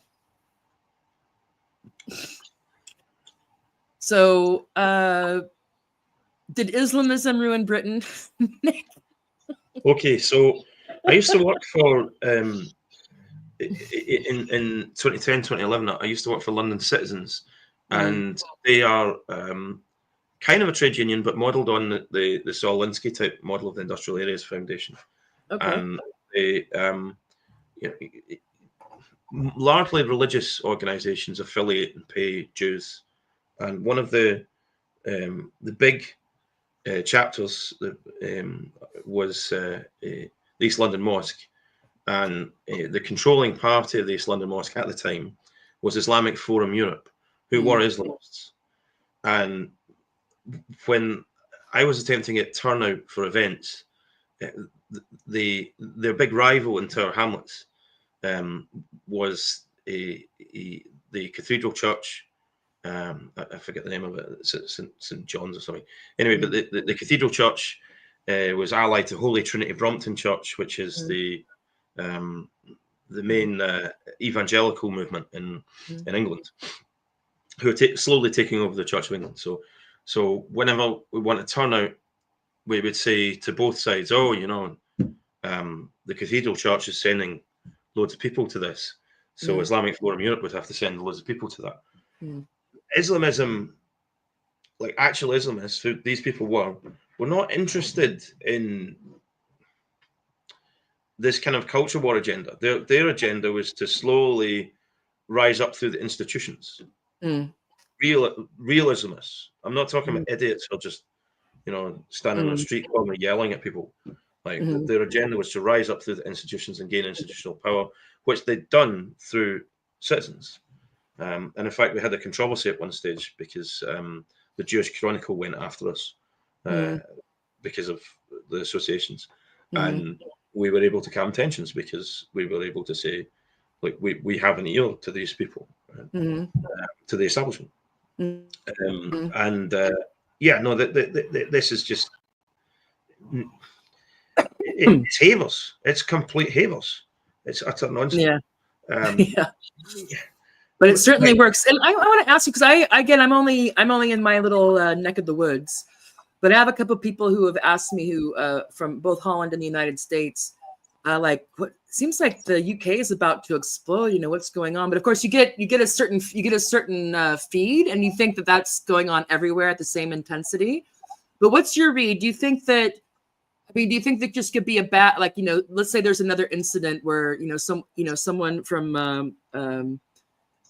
So, did Islamism ruin Britain? Okay, so I used to work for in 2010, 2011. I used to work for London Citizens, and they are kind of a trade union, but modelled on the Saul Alinsky type model of the Industrial Areas Foundation. Okay. And they largely religious organisations affiliate and pay dues. And one of the big chapters was the East London Mosque, and the controlling party of the East London Mosque at the time was Islamic Forum Europe, who were Islamists. And when I was attempting to get turnout for events, their big rival in Tower Hamlets was the Cathedral Church. I forget the name of it, St. John's or something. Anyway, but the Cathedral Church was allied to Holy Trinity Brompton Church, which is the main evangelical movement in England, who are slowly taking over the Church of England. So whenever we want to turn out, we would say to both sides, oh, the Cathedral Church is sending loads of people to this, so Islamic Forum Europe would have to send loads of people to that. Islamism, like actual Islamists, who these people were not interested in this kind of culture war agenda. Their agenda was to slowly rise up through the institutions. Real Islamists. I'm not talking about idiots or just standing on a street corner yelling at people. Like their agenda was to rise up through the institutions and gain institutional power, which they'd done through citizens. And in fact, we had a controversy at one stage because the Jewish Chronicle went after us because of the associations, and we were able to calm tensions because we were able to say, like, we have an ear to these people, to the establishment, this is just it's havers. It's complete havers. It's utter nonsense. But it certainly works. And I want to ask you, because I'm only in my little neck of the woods, but I have a couple of people who have asked me who from both Holland and the United States, like, what seems like the UK is about to explode. What's going on? But of course, you get a certain feed, and you think that that's going on everywhere at the same intensity. But what's your read? Do you think that? Do you think that just could be a bad, like, let's say there's another incident where someone from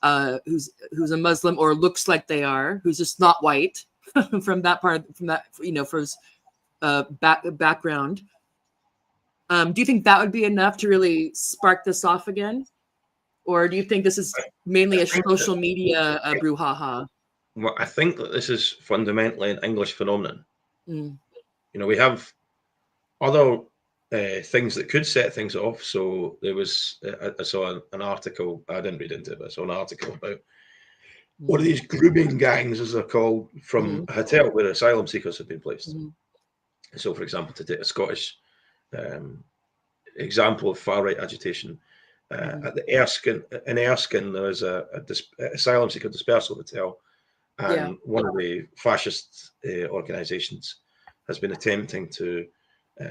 who's a Muslim or looks like they are, who's just not white from that for his background. Do you think that would be enough to really spark this off again? Or do you think this is mainly a social media brouhaha? Well, I think that this is fundamentally an English phenomenon. We have other things that could set things off. So there was, I saw an article, I didn't read into it, but I saw an article about one of these grooming gangs, as they're called, from a hotel where asylum seekers have been placed. So, for example, to take a Scottish example of far-right agitation, at the Erskine, there was a asylum seeker dispersal hotel, and one of the fascist organisations has been attempting to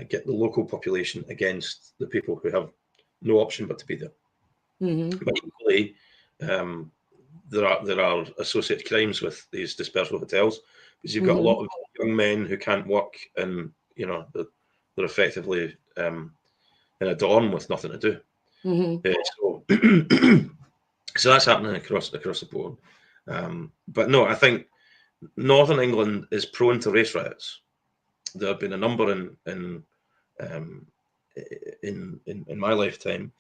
get the local population against the people who have no option but to be there. But equally, there are associated crimes with these dispersal hotels, because you've got a lot of young men who can't work, and they're effectively in a dorm with nothing to do. So that's happening across the board. But no, I think Northern England is prone to race riots. There have been a number in my lifetime,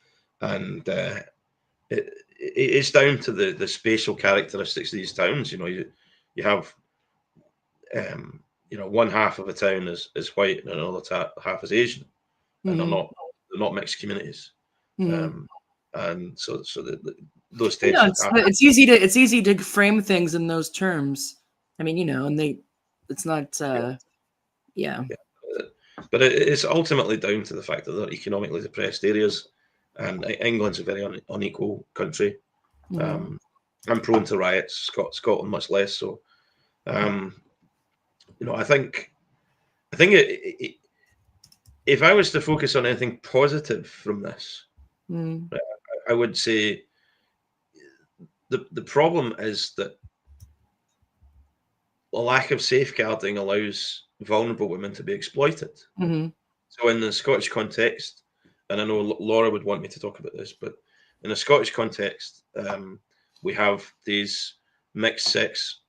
and it's down to the spatial characteristics of these towns. You have one half of a town is white and another half is Asian, and they're not mixed communities. And so those You know, tensions happen. it's easy to frame things in those terms. I mean, you know, and it's not yeah. But it's ultimately down to the fact that they're economically depressed areas, and England's a very unequal country, and prone to riots. Scotland much less so. You know, I think if I was to focus on anything positive from this, I would say the problem is that a lack of safeguarding allows vulnerable women to be exploited. So in the Scottish context, and I know Laura would want me to talk about this, but in the Scottish context, we have these mixed sex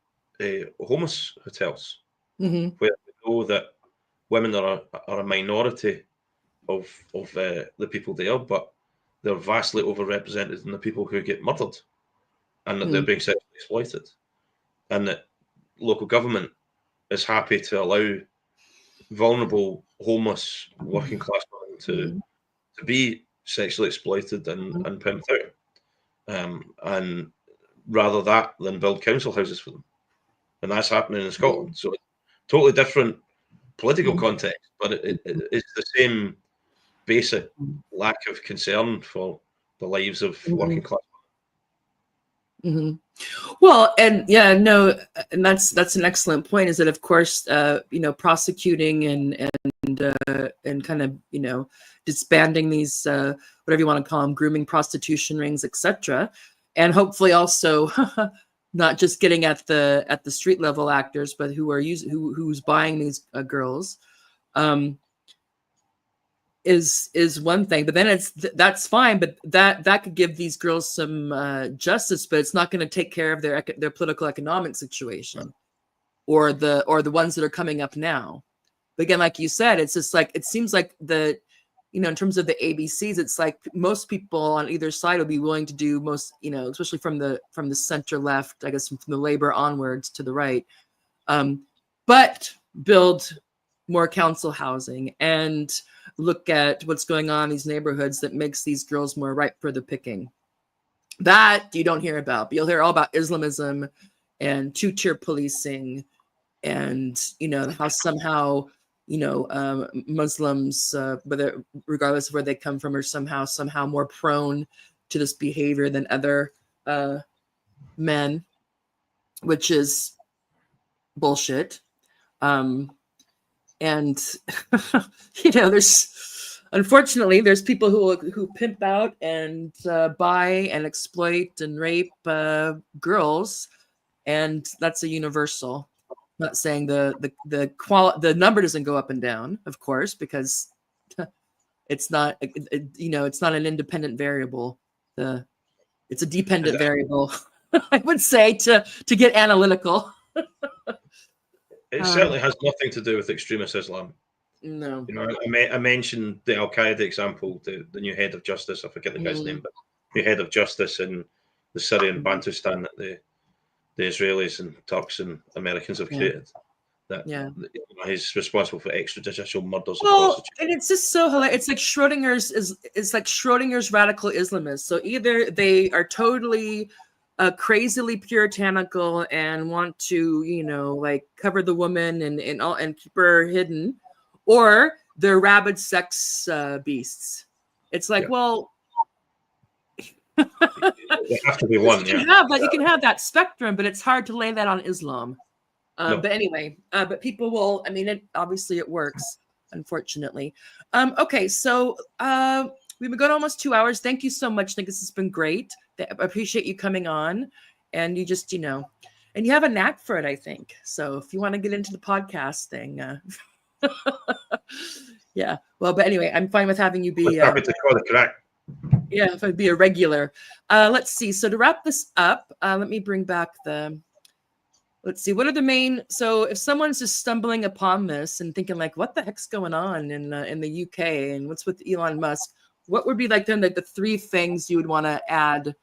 homeless hotels where we know that women are a minority of the people there, but they're vastly overrepresented in the people who get murdered, and that they're being sexually exploited, and that local government is happy to allow vulnerable, homeless, working class women to be sexually exploited and pimped out, and rather that than build council houses for them, and that's happening in Scotland. So totally different political context, but it's the same basic lack of concern for the lives of working class. Well, and yeah, no, and that's an excellent point. Is that of course, you know, prosecuting and kind of, you know, disbanding these whatever you want to call them, grooming, prostitution rings, etc., and hopefully also not just getting at the street level actors, but who's buying these girls. Is one thing, but then that's fine, but that could give these girls some justice, but it's not going to take care of their political economic situation or the ones that are coming up now. But again, like you said, it's just like, it seems like the, you know, in terms of the ABCs, it's like most people on either side will be willing to do most, you know, especially from the center left, I guess from the Labour onwards to the right, but build more council housing and look at what's going on in these neighborhoods that makes these girls more ripe for the picking. That you don't hear about, but you'll hear all about Islamism and two-tier policing, and, you know, how somehow, you know, Muslims, whether regardless of where they come from, are somehow more prone to this behavior than other men, which is bullshit. And you know, unfortunately there's people who pimp out and buy and exploit and rape girls, and that's a universal. I'm not saying the number doesn't go up and down, of course, because it's not, you know, it's not an independent variable. It's a dependent variable, I would say, to get analytical. It certainly has nothing to do with extremist Islam. No. You know, I mentioned the Al Qaeda example, the new head of justice. I forget the guy's name, but the head of justice in the Syrian Bantustan that the Israelis and Turks and Americans have created. That he's responsible for extrajudicial murders of prostitutes. And it's just so hilarious. It's like Schrodinger's radical Islamists. So either they are totally crazily puritanical and want to, you know, like cover the woman and keep her hidden, or they're rabid sex beasts. It's like, well, they have to be one. You can have that spectrum, but it's hard to lay that on Islam. No. But anyway, but people will. I mean, obviously it works. Unfortunately. Okay, so we've been going almost 2 hours. Thank you so much, Nick. This has been great. I appreciate you coming on, and you just, you know, and you have a knack for it, I think. So if you want to get into the podcast thing, yeah. Well, but anyway, I'm fine with having you be. Happy to call the crack. Yeah, if I'd be a regular. Let's see. So to wrap this up, let me bring back the. Let's see. What are the main? So if someone's just stumbling upon this and thinking like, "What the heck's going on in the UK and what's with Elon Musk?" What would be like then the three things you would want to add?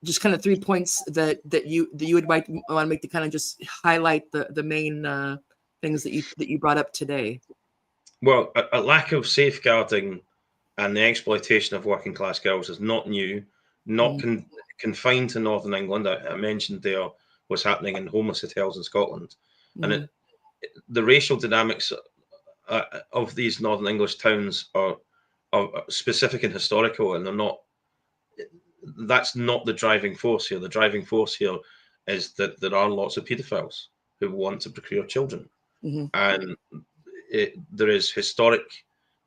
Just kind of 3 points that you would want to make to kind of just highlight the main things that you brought up today. Well, a lack of safeguarding and the exploitation of working class girls is not new, not confined to Northern England. I mentioned there what's happening in homeless hotels in Scotland, and the racial dynamics of these Northern English towns are specific and historical, and they're not. That's not the driving force here. The driving force here is that there are lots of paedophiles who want to procure children, and there is historic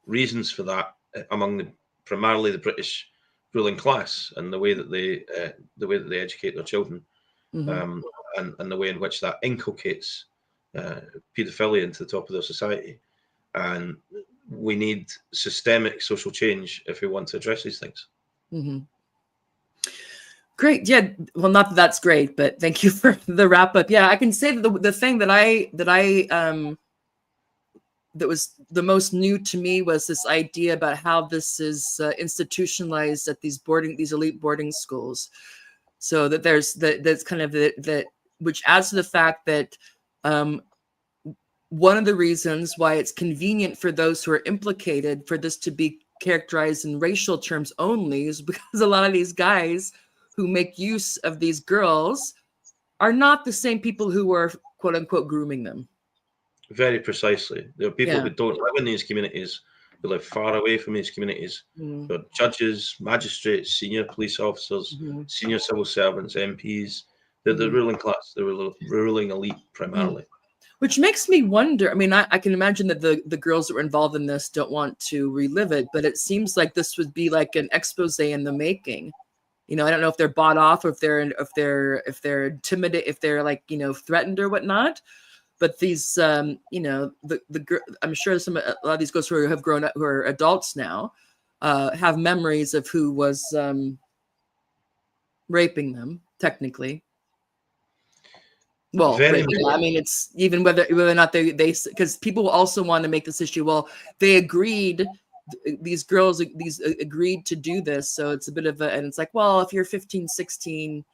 reasons for that among primarily the British ruling class and the way that they educate their children, and the way in which that inculcates paedophilia into the top of their society. And we need systemic social change if we want to address these things. Great. Yeah. Well, not that that's great, but thank you for the wrap up. Yeah, I can say that the thing that was the most new to me was this idea about how this is institutionalized at these elite boarding schools. So that that's kind of that which adds to the fact that one of the reasons why it's convenient for those who are implicated for this to be characterized in racial terms only is because a lot of these guys who make use of these girls are not the same people who were quote unquote grooming them. Very precisely. There are people who don't live in these communities, who live far away from these communities. There are judges, magistrates, senior police officers, senior civil servants, MPs. They're the ruling class, the ruling elite primarily. Which makes me wonder. I mean, I can imagine that the girls that were involved in this don't want to relive it, but it seems like this would be like an expose in the making. You know, I don't know if they're bought off, or if they're intimidated, if they're like, you know, threatened or whatnot. But these, you know, I'm sure a lot of these girls who have grown up, who are adults now, have memories of who was raping them, technically. Well, I mean, it's even whether or not they because people also want to make this issue. Well, they agreed. These girls agreed to do this, so it's a bit of and it's like, well, if you're 15, 16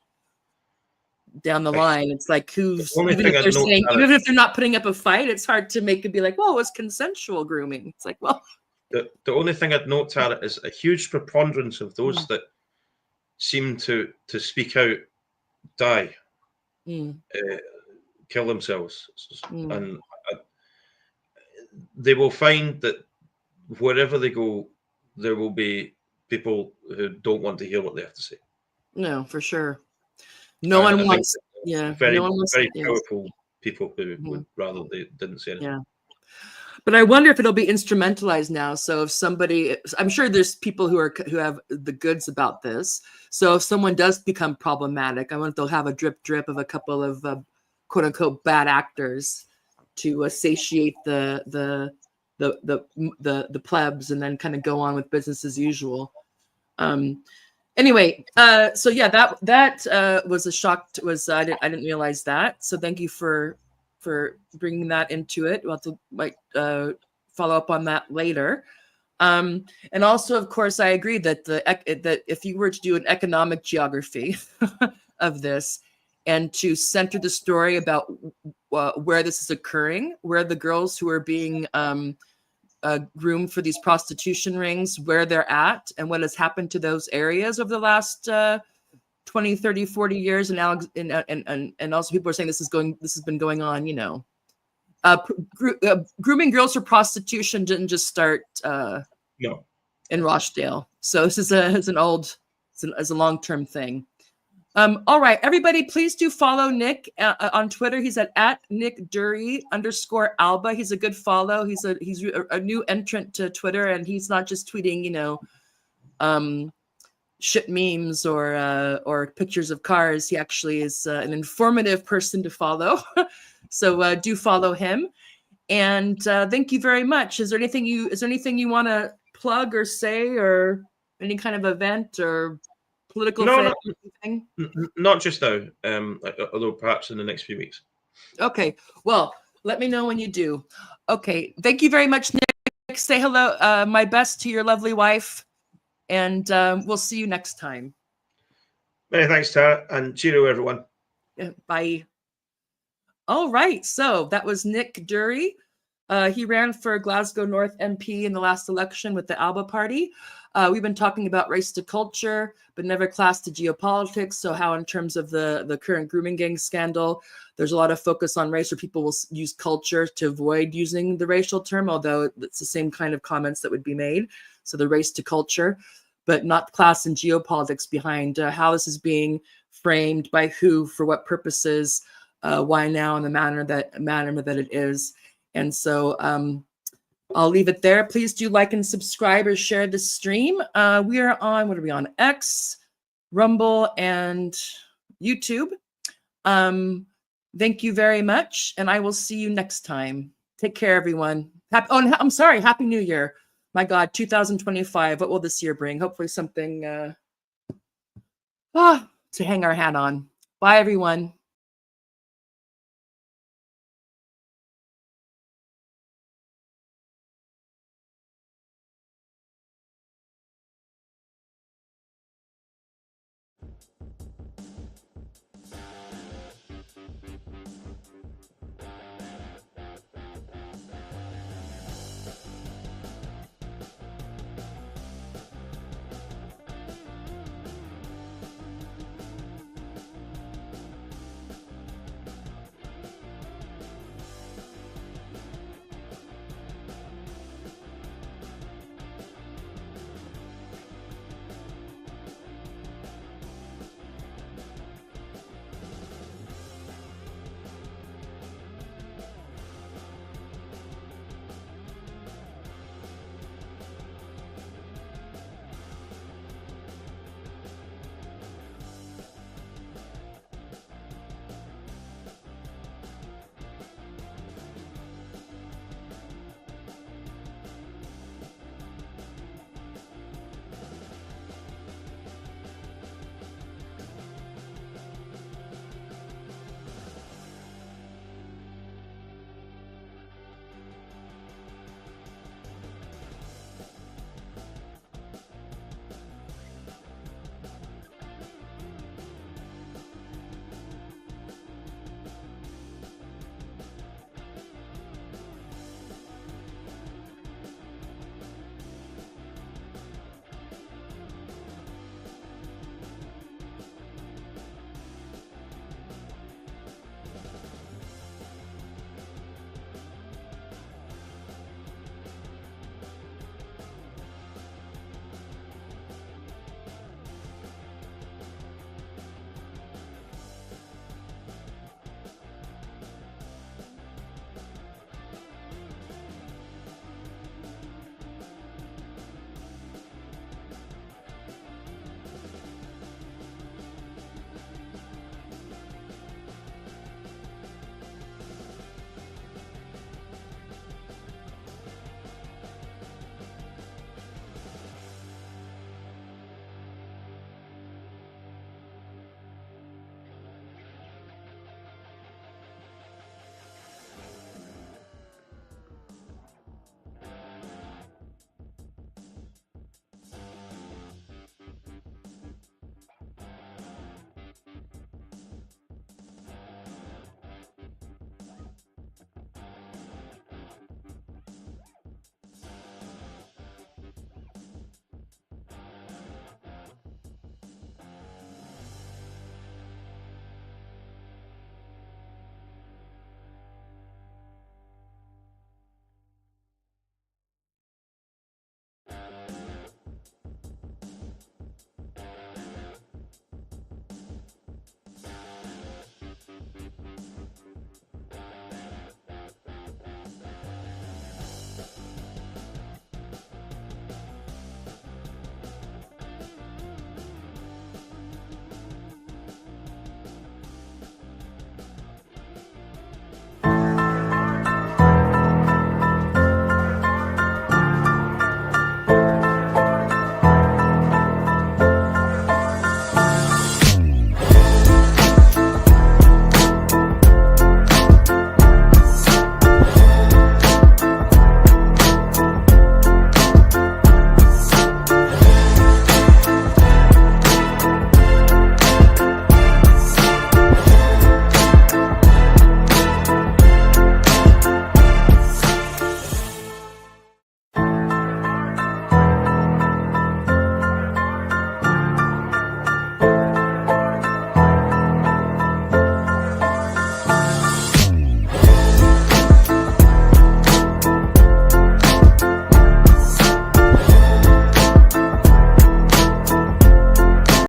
down the line, it's like even if they're not putting up a fight, it's hard to make it be like, well, it was consensual grooming. It's like, well, the only thing I'd note, Tara, is a huge preponderance of those that seem to speak out die, kill themselves, and they will find that wherever they go, there will be people who don't want to hear what they have to say. No, for sure. No one wants. Yeah, very powerful people who would rather they didn't say anything. Yeah. But I wonder if it'll be instrumentalized now. So if somebody, I'm sure there's people who have the goods about this. So if someone does become problematic, I wonder if they'll have a drip of a couple of quote unquote bad actors to satiate the plebs and then kind of go on with business as usual. Anyway, so yeah, that was a shock. I didn't realize that. So thank you for bringing that into it. We'll have to follow up on that later. And also, of course, I agree that that if you were to do an economic geography of this and to center the story about where this is occurring, where the girls who are being groomed for these prostitution rings, where they're at, and what has happened to those areas over the last 20, 30, 40 years, and also people are saying this has been going on, you know. Grooming girls for prostitution didn't just start in Rochdale. So this is a long-term thing. All right, everybody, please do follow Nick on Twitter. He's at Nick Durie _Alba. He's a good follow. He's a new entrant to Twitter, and he's not just tweeting, you know, shit memes or pictures of cars. He actually is an informative person to follow. So do follow him. And thank you very much. Is there anything you want to plug or say, or any kind of event or political thing? Not just now, although perhaps in the next few weeks. Okay. Well, let me know when you do. Okay. Thank you very much, Nick. Say hello, my best to your lovely wife, and we'll see you next time. Many thanks, Tara, and cheerio, everyone. Bye. All right. So that was Nick Durie. He ran for Glasgow North MP in the last election with the Alba Party. We've been talking about race to culture, but never class to geopolitics. So how in terms of the current grooming gang scandal, there's a lot of focus on race where people will use culture to avoid using the racial term, although it's the same kind of comments that would be made. So the race to culture, but not class and geopolitics behind how this is being framed, by who, for what purposes, why now, in the manner that it is. And so I'll leave it there. Please do like and subscribe or share the stream. We are on, what are we on? X, Rumble, and YouTube. Thank you very much, and I will see you next time. Take care, everyone. I'm sorry. Happy New Year. My God, 2025. What will this year bring? Hopefully something to hang our hat on. Bye, everyone.